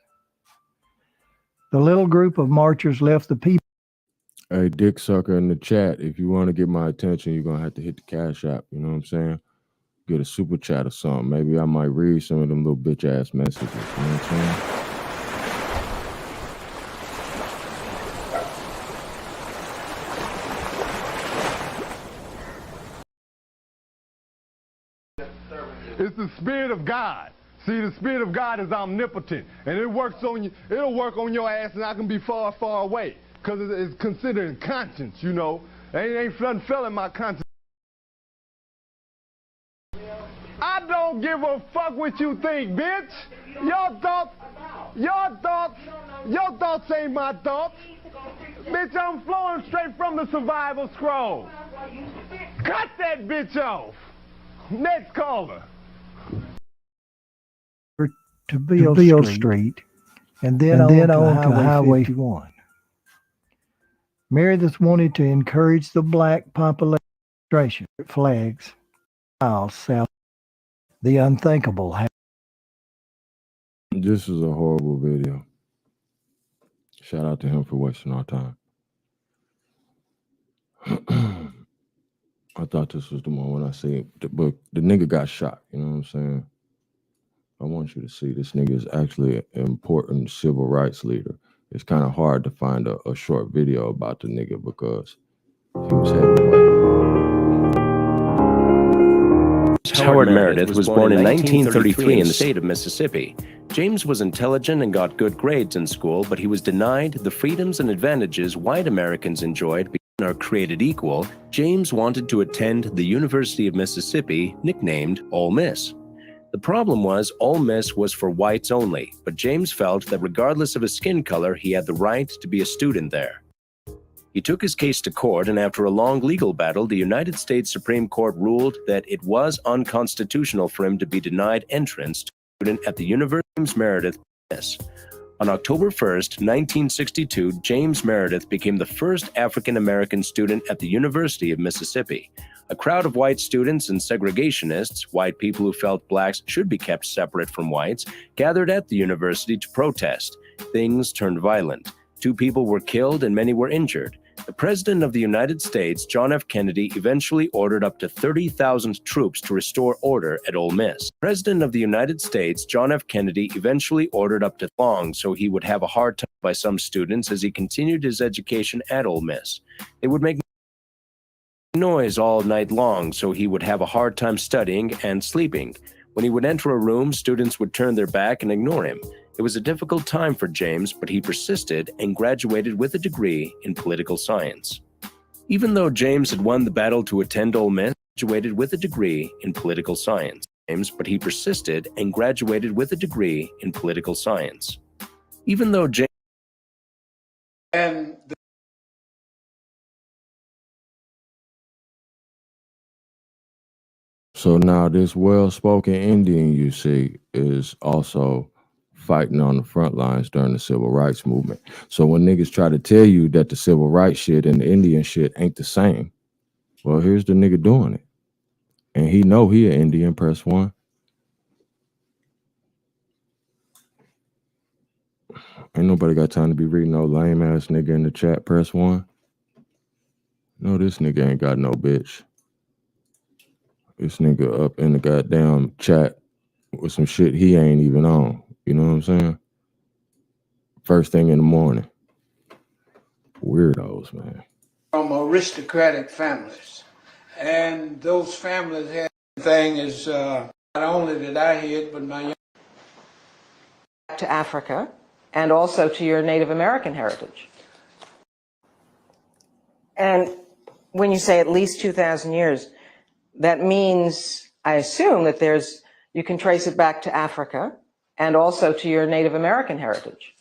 The little group of marchers left the people. Hey, dick sucker in the chat, if you want to get my attention, you're going to have to hit the Cash App. You know what I'm saying? Get a super chat or something. Maybe I might read some of them little bitch ass messages. You know what I'm saying? It's the Spirit of God. See, the Spirit of God is omnipotent, and it works on you. It'll work on your ass, and I can be far, far away, because it's considered conscience, you know. Ain't nothing fell in my conscience. I don't give a fuck what you think, bitch. Your thoughts ain't my thoughts. Bitch, I'm flowing straight from the survival scroll. Cut that bitch off. Next caller. To Beale Street and then on to Highway 51. Meredith wanted to encourage the black population flags miles south. The unthinkable happened. This is a horrible video. Shout out to him for wasting our time. I thought this was the one when I see it, but the nigga got shot. You know what I'm saying? I want you to see this nigga is actually an important civil rights leader. It's kind of hard to find a short video about the nigga because he was having Howard Meredith was born in 1933 in the state of Mississippi. James was intelligent and got good grades in school, but he was denied the freedoms and advantages white Americans enjoyed because they are created equal. James wanted to attend the University of Mississippi, nicknamed Ole Miss. The problem was Ole Miss was for whites only, but James felt that regardless of his skin color, he had the right to be a student there. He took his case to court, and after a long legal battle, the United States Supreme Court ruled that it was unconstitutional for him to be denied entrance to a student at the University of Meredith. On October 1st, 1962, James Meredith became the first African-American student at the University of Mississippi. A crowd of white students and segregationists, white people who felt blacks should be kept separate from whites, gathered at the university to protest. Things turned violent. 2 people were killed and many were injured. The President of the United States, John F. Kennedy, eventually ordered up to 30,000 troops to restore order at Ole Miss. The President of the United States, John F. Kennedy, eventually ordered up to long so he would have a hard time by some students as he continued his education at Ole Miss. They would make noise all night long so he would have a hard time studying and sleeping. When he would enter a room, students would turn their back and ignore him. It was a difficult time for James, but he persisted and graduated with a degree in political science. Even though James had won the battle to attend Ole Miss, he graduated with a degree in political science. But he persisted and graduated with a degree in political science. Even though James So now this well-spoken Indian you see is also fighting on the front lines during the civil rights movement. So when niggas try to tell you that the civil rights shit and the Indian shit ain't the same, well, here's the nigga doing it. And he know he an Indian, press 1. Ain't nobody got time to be reading no lame ass nigga in the chat, press 1. No, this nigga ain't got no bitch. This nigga up in the goddamn chat with some shit he ain't even on. You know what I'm saying? First thing in the morning. Weirdos, man. From aristocratic families. And those families had thing is not only did I hear it, but my young to Africa and also to your Native American heritage. And when you say at least 2,000 years, that means, I assume, that you can trace it back to Africa and also to your Native American heritage.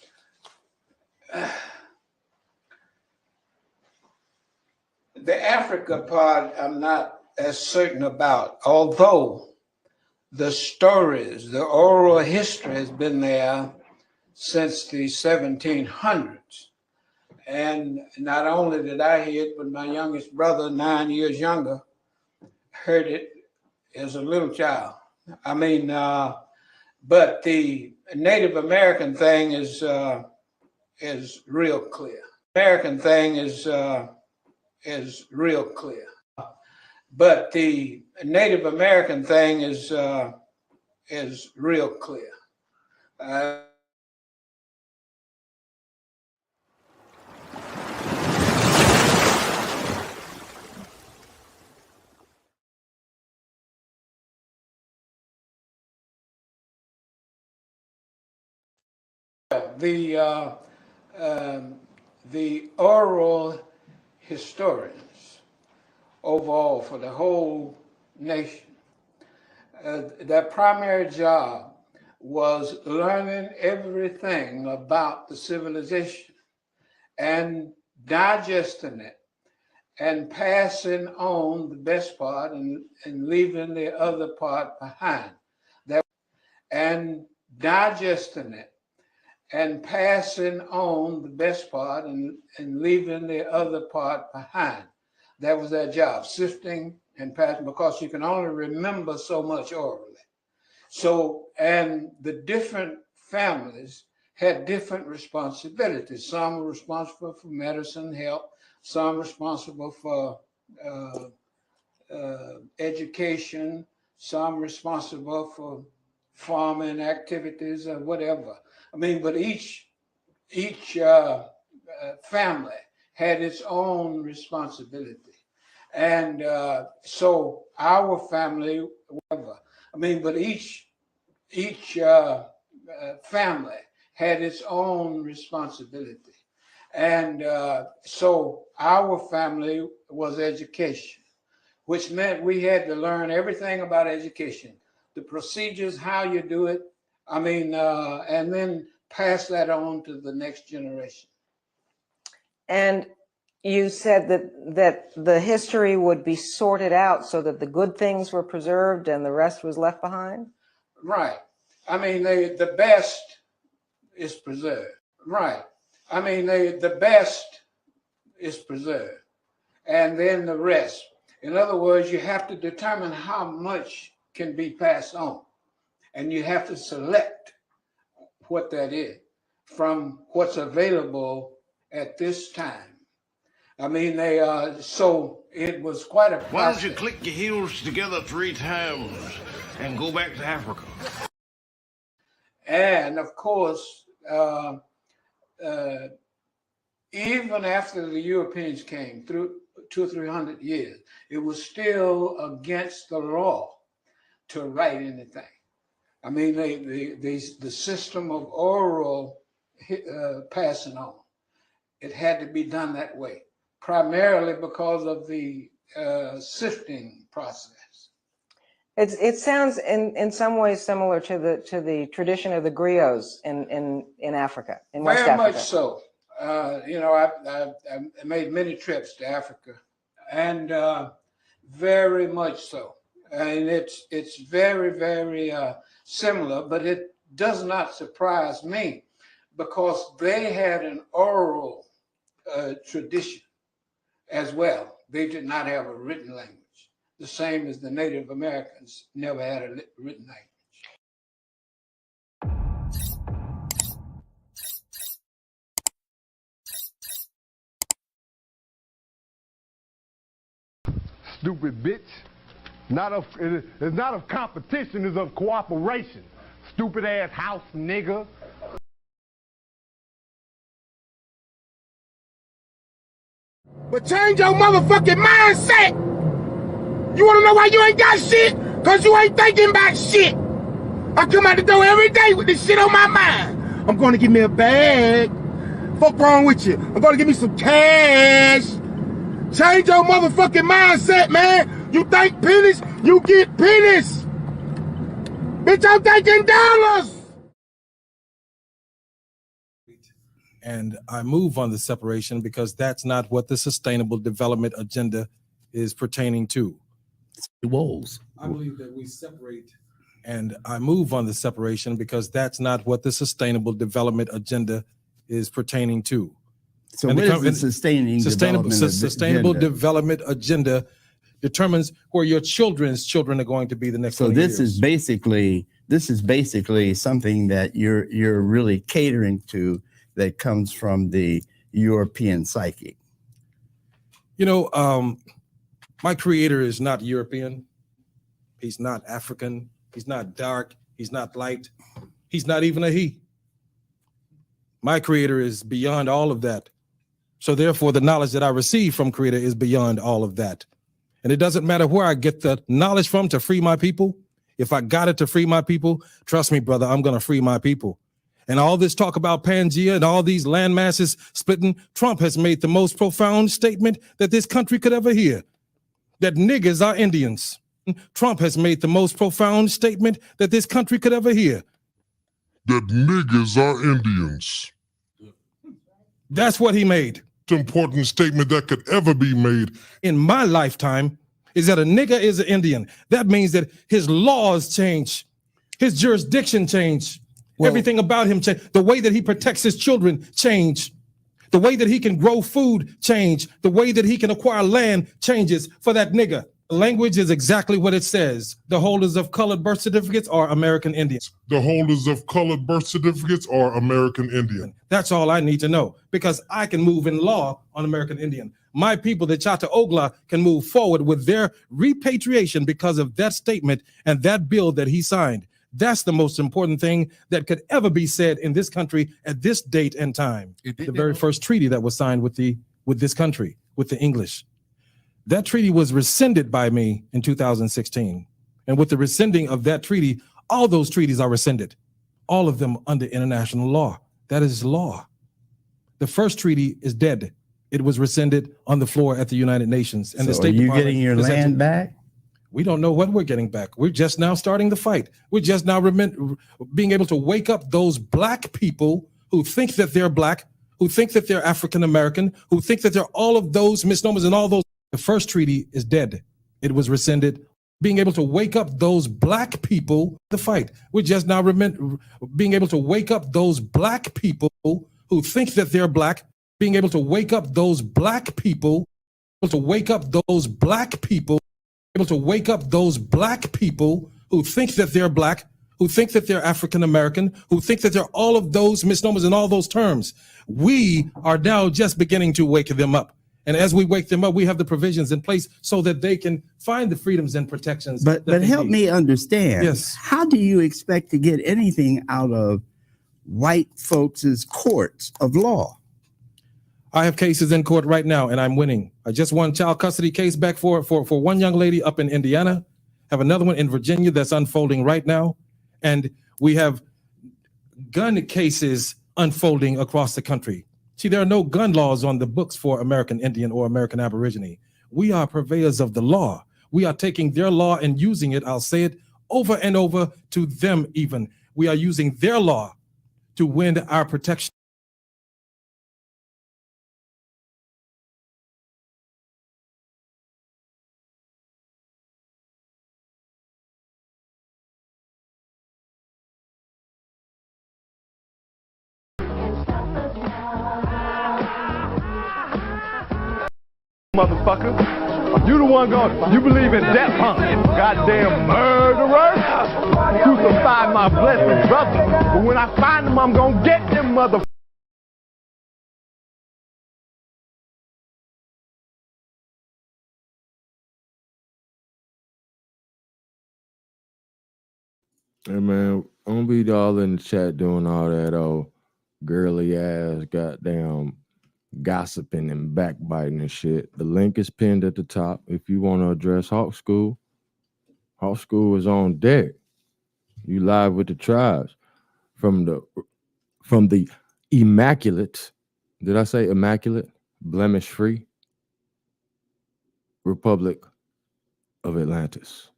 The Africa part I'm not as certain about, although the stories, the oral history has been there since the 1700s. And not only did I hear it, but my youngest brother, 9 years younger, heard it as a little child. I mean, but the Native American thing is real clear. American thing is real clear. But the Native American thing is real clear. The oral historians overall for the whole nation, their primary job was learning everything about the civilization and digesting it and passing on the best part and leaving the other part behind. And digesting it and passing on the best part and leaving the other part behind. That was their job, sifting and passing, because you can only remember so much orally. So, and the different families had different responsibilities. Some were responsible for medicine, health, some responsible for education, some responsible for farming activities or whatever. I mean, but each family had its own responsibility. And so our family, whatever. I mean, but each family had its own responsibility. And so our family was education, which meant we had to learn everything about education, the procedures, how you do it. I mean, and then pass that on to the next generation. And you said that the history would be sorted out so that the good things were preserved and the rest was left behind? Right. I mean, the best is preserved. Right. I mean, the best is preserved. And then the rest. In other words, you have to determine how much can be passed on. And you have to select what that is from what's available at this time. I mean, so it was quite a process. Why don't you click your heels together 3 times and go back to Africa? And of course, even after the Europeans came through 200 or 300 years, it was still against the law to write anything. I mean, the system of oral passing on, it had to be done that way, primarily because of the sifting process. It sounds in some ways similar to the tradition of the griots in Africa, in West Africa. Very much so. You know, I made many trips to Africa, and very much so. And it's very, very similar, but it does not surprise me because they had an oral tradition as well. They did not have a written language, the same as the Native Americans never had a written language. Stupid bitch. It's not of competition, it's of cooperation. Stupid ass house nigga. But change your motherfucking mindset. You wanna know why you ain't got shit? Cause you ain't thinking about shit. I come out the door every day with this shit on my mind. I'm gonna give me a bag. Fuck wrong with you? I'm gonna give me some cash. Change your motherfucking mindset, man. You think pennies, you get pennies. Bitch, I'm thinking dollars. And I move on the separation because that's not what the Sustainable Development Agenda is pertaining to. Walls. I believe that we separate, and I move on the separation because that's not what the Sustainable Development Agenda is pertaining to. So And what the is the Sustainable agenda? Development Agenda determines where your children's children are going to be the next. So 20 this years. is basically something that you're really catering to that comes from the European psyche. You know, my creator is not European. He's not African. He's not dark. He's not light. He's not even a he. My creator is beyond all of that. So therefore, the knowledge that I receive from creator is beyond all of that. And it doesn't matter where I get the knowledge from to free my people. If I got it to free my people, trust me, brother, I'm going to free my people. And all this talk about Pangea and all these land masses splitting, Trump has made the most profound statement that this country could ever hear, that niggers are Indians. Trump has made the most profound statement that this country could ever hear. That niggers are Indians. That's what he made. The important statement that could ever be made in my lifetime is that a nigger is an Indian. That means that his laws change, his jurisdiction change, everything about him change, the way that he protects his children change, the way that he can grow food change, the way that he can acquire land changes for that nigger. Language is exactly what it says. The holders of colored birth certificates are American Indians. The holders of colored birth certificates are American Indian. That's all I need to know, because I can move in law on American Indian. My people, the Chattahoochee, can move forward with their repatriation because of that statement and that bill that he signed. That's the most important thing that could ever be said in this country at this date and time. The very first treaty that was signed with this country, with the English. That treaty was rescinded by me in 2016. And with the rescinding of that treaty, all those treaties are rescinded, all of them under international law. That is law. The first treaty is dead. It was rescinded on the floor at the United Nations. And So the State are you Department getting your land back? We don't know what we're getting back. We're just now starting the fight. We're just now being able to wake up those black people who think that they're black, who think that they're African American, who think that they're all of those misnomers and all those. The first treaty is dead. It was rescinded. Being able to wake up those black people, the fight. We're just now being able to wake up those black people who think that they're black, being able to wake up those black people, to wake up those black people, able to wake up those black people who think that they're black, who think that they're African American, who think that they're all of those misnomers and all those terms. We are now just beginning to wake them up. And as we wake them up, we have the provisions in place so that they can find the freedoms and protections. But help me understand. Yes. How do you expect to get anything out of white folks' courts of law? I have cases in court right now, and I'm winning. I just won child custody case back for one young lady up in Indiana. Have another one in Virginia that's unfolding right now. And we have gun cases unfolding across the country. See, there are no gun laws on the books for American Indian or American Aborigine. We are purveyors of the law. We are taking their law and using it, I'll say it over and over to them even. We are using their law to win our protection. Motherfucker, you the one you believe in death, huh? Goddamn murderer! Crucify my blessed brother, but when I find them, I'm gonna get them, motherfucker. Hey man, don't be all in the chat doing all that girly ass goddamn gossiping and backbiting and shit. The link is pinned at the top. If you want to address Hawk School is on deck. You live with the tribes from the immaculate. Did I say immaculate? Blemish-free Republic of Atlantis.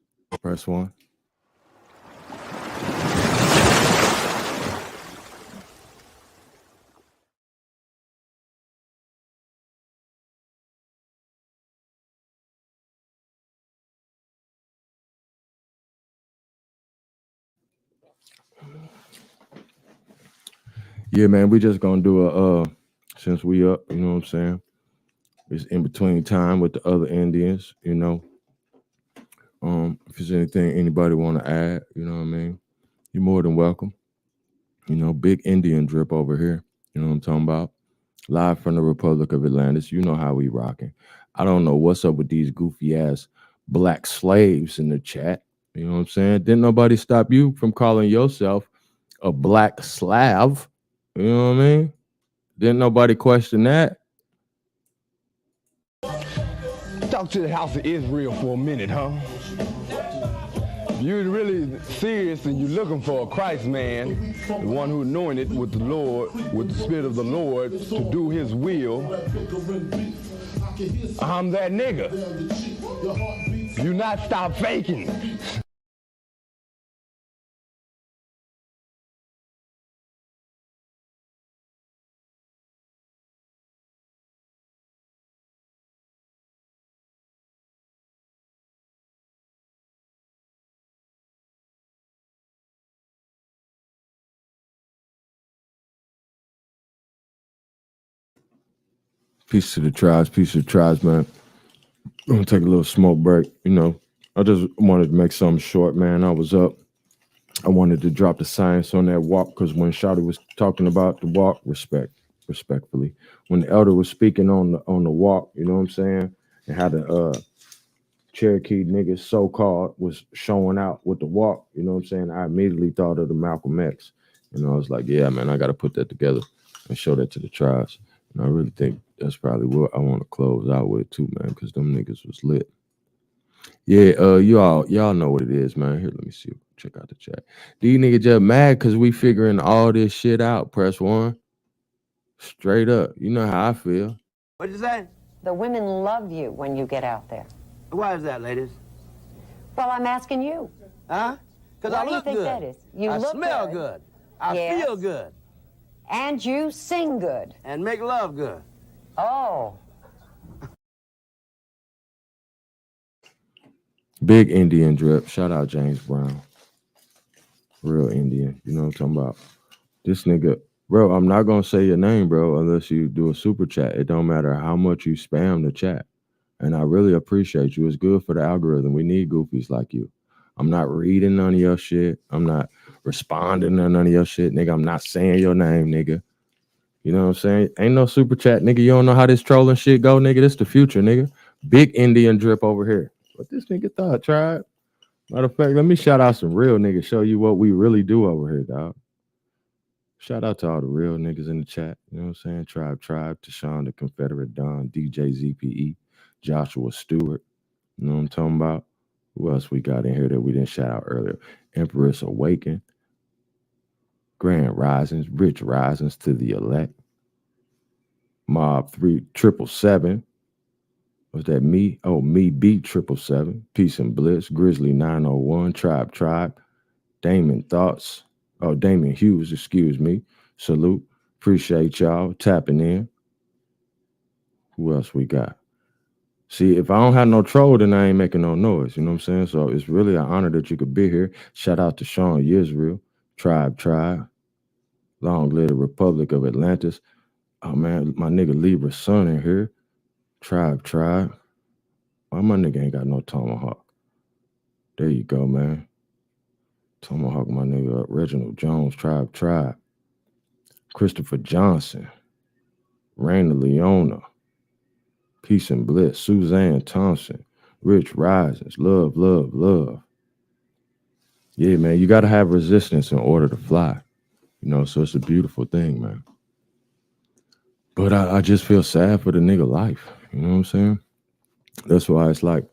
Press 1. Yeah, man, we just gonna do a since we up, you know what I'm saying? It's in between time with the other Indians, you know. If there's anything anybody want to add, you know what I mean? You're more than welcome. You know, big Indian drip over here. You know what I'm talking about? Live from the Republic of Atlantis. You know how we rocking. I don't know what's up with these goofy ass black slaves in the chat. You know what I'm saying? Didn't nobody stop you from calling yourself a black Slav? You know what I mean? Didn't nobody question that? Talk to the house of Israel for a minute, huh? If you're really serious and you're looking for a Christ man, the one who anointed with the Lord, with the Spirit of the Lord to do his will, I'm that nigga. You not stop faking. Peace to the tribes, man. I'm gonna take a little smoke break. You know, I just wanted to make something short, man. I was up. I wanted to drop the science on that walk because when Shawty was talking about the walk, respectfully, when the elder was speaking on the walk, you know what I'm saying, and how the Cherokee niggas so-called was showing out with the walk, you know what I'm saying, I immediately thought of the Malcolm X. You know, I was like, yeah, man, I got to put that together and show that to the tribes. And I really think that's probably what I want to close out with too, man, because them niggas was lit. Yeah, y'all know what it is, man. Here, let me see. Check out the chat. These niggas just mad because we figuring all this shit out. Press 1. Straight up. You know how I feel. What'd you say? The women love you when you get out there. Why is that, ladies? Well, I'm asking you. Huh? Because Why I do you look think good. that is? You I look smell good. good. I Yes. feel good. And you sing good. And make love good. Oh. Big Indian drip. Shout out James Brown. Real Indian. You know what I'm talking about? This nigga, bro, I'm not going to say your name, bro, unless you do a super chat. It don't matter how much you spam the chat. And I really appreciate you. It's good for the algorithm. We need goofies like you. I'm not reading none of your shit. I'm not responding to none of your shit, nigga. I'm not saying your name, nigga. You know what I'm saying? Ain't no super chat, nigga. You don't know how this trolling shit go, nigga. This the future, nigga. Big Indian drip over here. What this nigga thought, tribe? Matter of fact, let me shout out some real niggas, show you what we really do over here, dog. Shout out to all the real niggas in the chat. You know what I'm saying? Tribe, Tashawn, the Confederate Don, DJ ZPE, Joshua Stewart. You know what I'm talking about? Who else we got in here that we didn't shout out earlier? Empress Awaken, Grand Risings, Rich Risings to the Elect, Mob 3777. Was that me? Oh, me beat 777. Peace and Bliss, Grizzly 901, Tribe, Damon Thoughts. Oh, Damon Hughes, excuse me. Salute. Appreciate y'all tapping in. Who else we got? See, if I don't have no troll, then I ain't making no noise. You know what I'm saying? So it's really an honor that you could be here. Shout out to Sean Yisrael, Tribe. Long live the Republic of Atlantis. Oh, man, my nigga Libra son in here. Tribe. Why my nigga ain't got no tomahawk? There you go, man. Tomahawk, my nigga. Reginald Jones, Tribe. Christopher Johnson. Raina Leona. Peace and Bliss. Suzanne Thompson. Rich Risings. Love. Yeah, man, you got to have resistance in order to fly. You know, so it's a beautiful thing, man. But I just feel sad for the nigga life. You know what I'm saying? That's why it's like,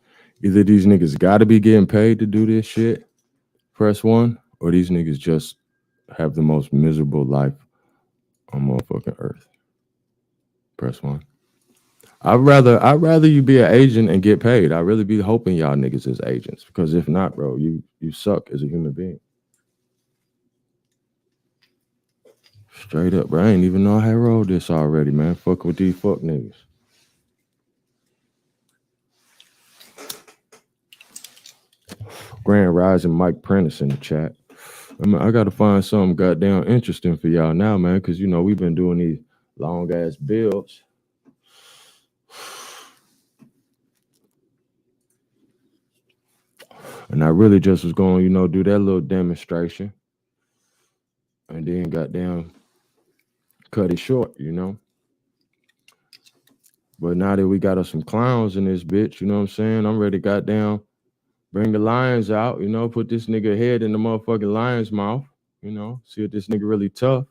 either these niggas got to be getting paid to do this shit, press one, or these niggas just have the most miserable life on motherfucking earth. Press one. I'd rather you be an agent and get paid. I really be hoping y'all niggas is agents, because if not, bro, you suck as a human being. Straight up, bro. I ain't even know I had rolled this already, man. Fuck with these fuck niggas. Grand Rising Mike Prentice in the chat. I gotta find something goddamn interesting for y'all now, man, because you know we've been doing these long ass builds. And I really just was going, you know, do that little demonstration. And then goddamn cut it short, you know. But now that we got us some clowns in this bitch, you know what I'm saying? I'm ready to goddamn bring the lions out, you know, put this nigga head in the motherfucking lion's mouth, you know, see if this nigga really tough.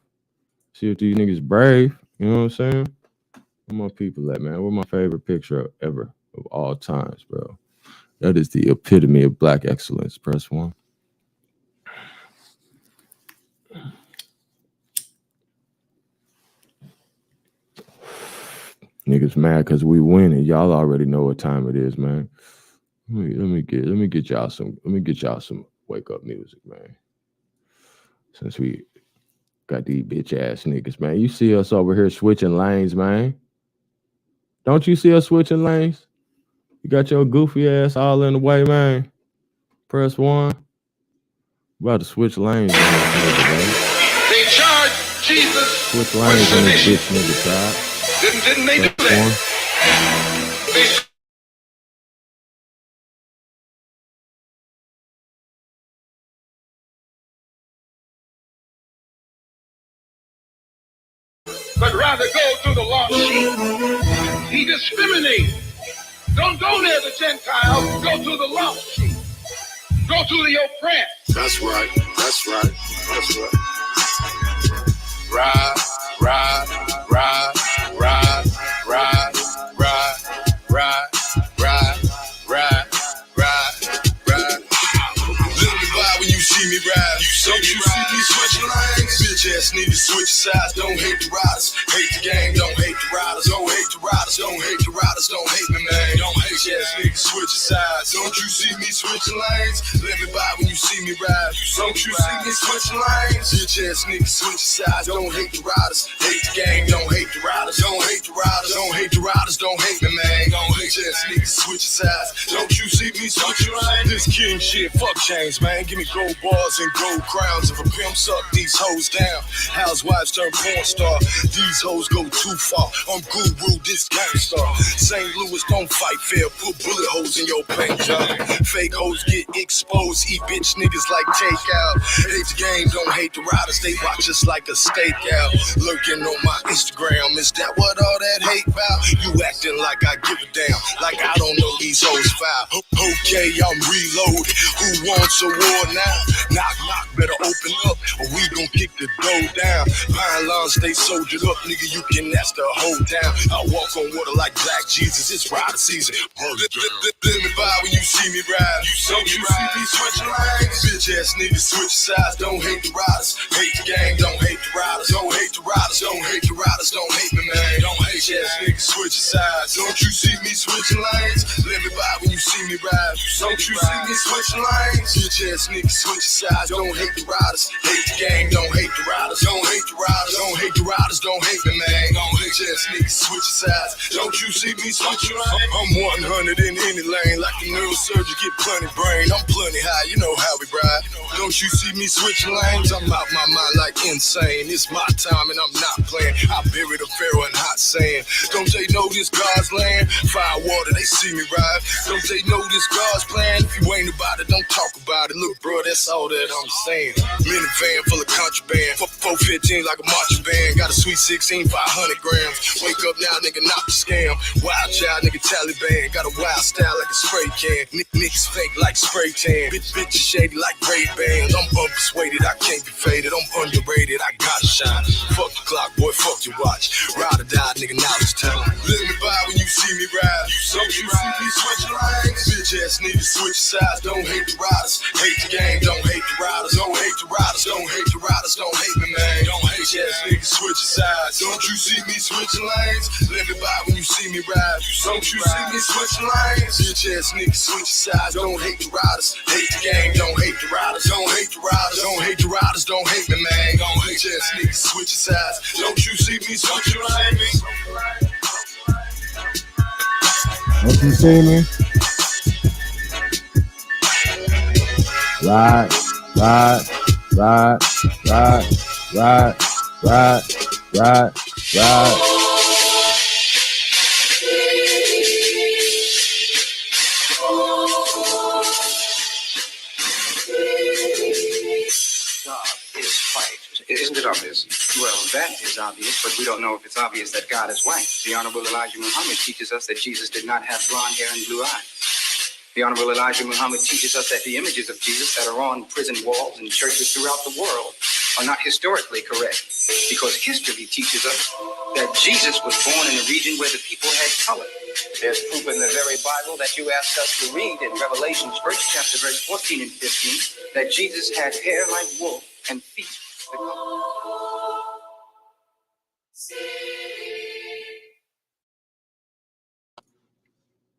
See if these niggas brave, you know what I'm saying? Where my people at, man? Where my favorite picture ever of all times, bro? That is the epitome of black excellence. Press one. Niggas mad because we winning. Y'all already know what time it is, man. Let me get y'all some wake up music, man. Since we got these bitch ass niggas, man. You see us over here switching lanes, man. Don't you see us switching lanes? You got your goofy ass all in the way, man. Press one. About to switch lanes. They charge Jesus Switch lanes on this bitch nigga side. Didn't they do that? But rather go to the lost sheep. He discriminates. Don't go near the Gentiles. Go to the lost sheep. Go to the oppressed. That's right. That's right. That's right. Ride, ride, ride, ride, ride, ride, ride, ride, ride, ride, ride. Let me buy when you see me ride. Don't you see me switching lanes? Bitch ass niggas switch sides. Don't hate the riders. Hate the game. Don't hate the riders. Don't hate the riders. Don't hate the riders. Don't hate me, man. Don't hate ass niggas switch sides. Don't you see me switching lanes? Let me buy when you see me ride. Don't you see me switching lanes? Bitch ass niggas switch sides. Don't hate the riders. Hate the game. Don't hate the riders. Don't hate the riders. Don't hate the riders. Don't hate me, man. Don't hate ass niggas switch sides. Don't you see me switching lanes? This king shit. Fuck chains, man. Give me gold bars and gold crowns. If a pimp suck these hoes down, housewives turn porn star. These hoes go too far. I'm guru, this gangsta. St. Louis don't fight fair. Put bullet holes in your paint job. Fake hoes get exposed. Eat bitch niggas like takeout. Hate the game, don't hate the riders. They watch us like a stakeout. Lurking on my Instagram. Is that what all that hate about? You acting like I give a damn. Like I don't know these hoes foul. Okay, I'm reloaded. Who wants a war now? Knock, knock, better open up, or we gon' kick the door down. Pine lines stay soldiered up, nigga, you can ask the whole down. I walk on water like Black Jesus, it's rider season. Let me buy when you see me ride. Don't you see me switching lanes? Bitch ass niggas switch sides, don't hate the riders. Hate the gang, don't hate the riders. Don't hate the riders, don't hate the riders. Don't hate me, man. Don't hate ass niggas switching sides. Don't you see me switching lanes? Let me buy when you see me ride. Don't you see me switching lanes? Bitch ass niggas switch sides, don't hate the riders. Hate the gang, don't hate the riders. Don't hate the riders, don't hate the riders. Don't hate me, man. Don't hate ass niggas switch sides. Don't you see me switching lanes? I'm 100 in any lane, like a neurosurgeon, get plenty brain. I'm plenty high, you know how we ride. Don't you see me switching lanes? I'm out my mind like insane. It's my time and I'm not playing. I buried a pharaoh in hot sand. Don't they know this God's land? Fire water, they see me ride. Don't they know this God's plan? If you ain't about it, don't talk about it. Look, bro, that's all that I'm saying. Minivan full of contraband. 415 like a marching band. Got a sweet 16, 500 grams. Wake up now, nigga, not the scam. Wild child, nigga, Taliban. Got a wild style like a spray can. Niggas fake like spray tan. Bitches shady like Ray-Bans. I'm unpersuaded, I can't be faded. I'm underrated, I gotta shine. Fuck the clock, boy, fuck your watch. Ride or die, nigga, now it's time. Let me by when you see me ride. Don't you see me switching lanes? Bitch ass need to switch sides. Don't hate the riders, hate the game. Don't hate the riders, don't hate the riders. Don't hate the riders, don't hate me, man. Don't hate ass niggas switching sides. Don't you see me switching lanes? Let me by when you see me ride. Don't you see me switching lanes? Bitch ass niggas switching sides. Don't hate the riders, hate the game. Don't hate the riders, don't hate the riders. Don't hate the riders, don't hate me, man. Don't hate ass niggas switching sides. Don't you see me switching lanes? Don't you see me? Ride, ride, ride, ride, ride, ride, ride, ride. Isn't it obvious? Well, that is obvious, but we don't know if it's obvious that God is white. The Honorable Elijah Muhammad teaches us that Jesus did not have blonde hair and blue eyes. The Honorable Elijah Muhammad teaches us that the images of Jesus that are on prison walls and churches throughout the world are not historically correct, because history teaches us that Jesus was born in a region where the people had color. There's proof in the very Bible that you asked us to read in Revelation 1st chapter, verse 14 and 15, that Jesus had hair like wool and feet.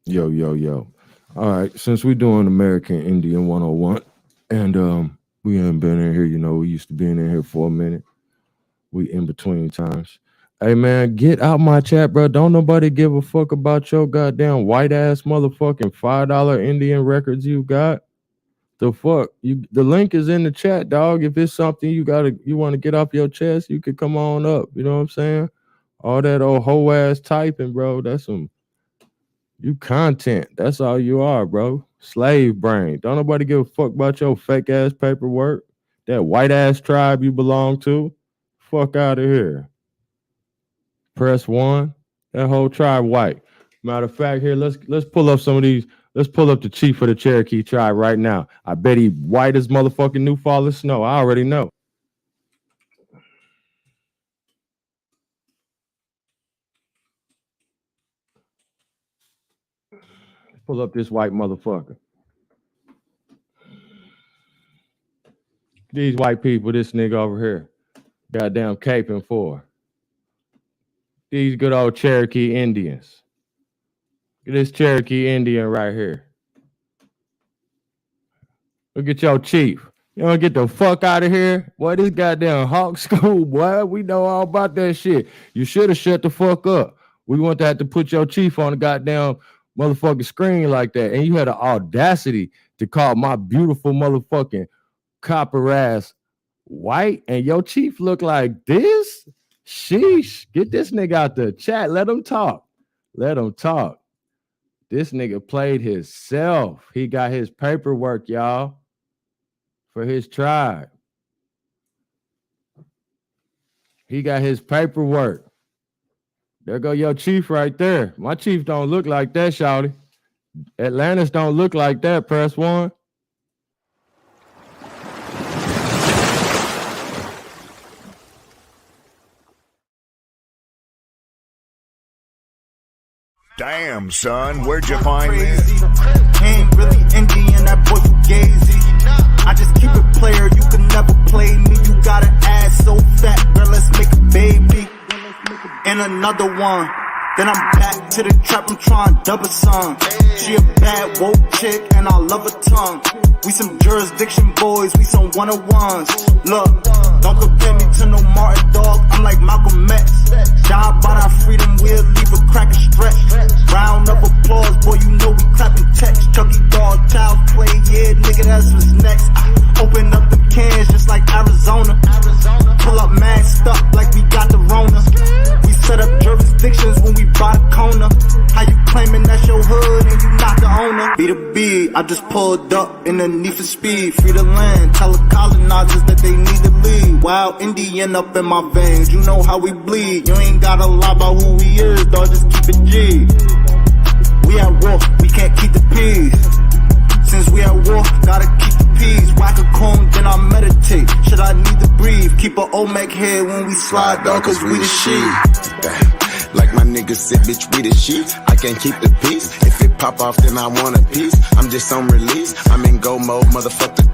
Yo, yo, yo. All right, since we're doing American Indian 101, and we ain't been in here, you know, we used to be in here for a minute. We in between times. Hey, man, get out my chat, bro. Don't nobody give a fuck about your goddamn white-ass motherfucking $5 Indian records you got. The fuck? The link is in the chat, dog. If it's something you want to get off your chest, you could come on up. You know what I'm saying? All that old hoe ass typing, bro. That's you content. That's all you are, bro. Slave brain. Don't nobody give a fuck about your fake ass paperwork. That white ass tribe you belong to. Fuck out of here. Press 1. That whole tribe white. Matter of fact, here, let's pull up some of these. Let's pull up the chief of the Cherokee tribe right now. I bet he white as motherfucking new fallen snow. I already know. Let's pull up this white motherfucker. These white people, this nigga over here, goddamn caping for. These good old Cherokee Indians. Look at this Cherokee Indian right here. Look at your chief. You don't get the fuck out of here. Boy, this goddamn Hawk school, boy. We know all about that shit. You should have shut the fuck up. We want to have to put your chief on the goddamn motherfucking screen like that. And you had the audacity to call my beautiful motherfucking copper ass white. And your chief look like this? Sheesh. Get this nigga out the chat. Let him talk. Let him talk. This nigga played himself. He got his paperwork, y'all, for his tribe. He got his paperwork. There go your chief right there. My chief don't look like that, shawty. Atlantis don't look like that, press 1. Damn, son, where'd you find this? Ain't really Indian, that boy Fugazi. I just keep it player, you can never play me. You got an ass so fat, girl, let's make a baby. And another one. Then I'm back to the trap, I'm trying to double some. She a bad woke chick and I love her tongue. We some jurisdiction boys, we some 101s. Look, don't compare me to no Martin dog, I'm like Malcolm X. Die by our freedom, we'll leave a crack and stretch. Round of applause, boy, you know we clapping checks. Chucky dog, child's play, yeah, nigga, that's what's next. Open up the cans just like Arizona. Pull up mad stuff like we got the Rona. We set up jurisdictions when we buy the corner. How you claiming that's your hood and you not the owner? Be the B, I just pulled up in the need for speed. Free the land, tell the colonizers that they need to leave. Wild Indian up in my veins, you know how we bleed. You ain't gotta lie about who we is, dog, just keep it G. We at war, we can't keep the peace. Since we at war, gotta keep the peace. Whack a cone, then I meditate. Should I need to breathe? Keep a Olmec head when we slide, dog, cause we the shit. Like my niggas said, bitch, we the shit. I can't keep the peace. If it pop off, then I want a piece. I'm just on release. I'm in go mode, motherfucker.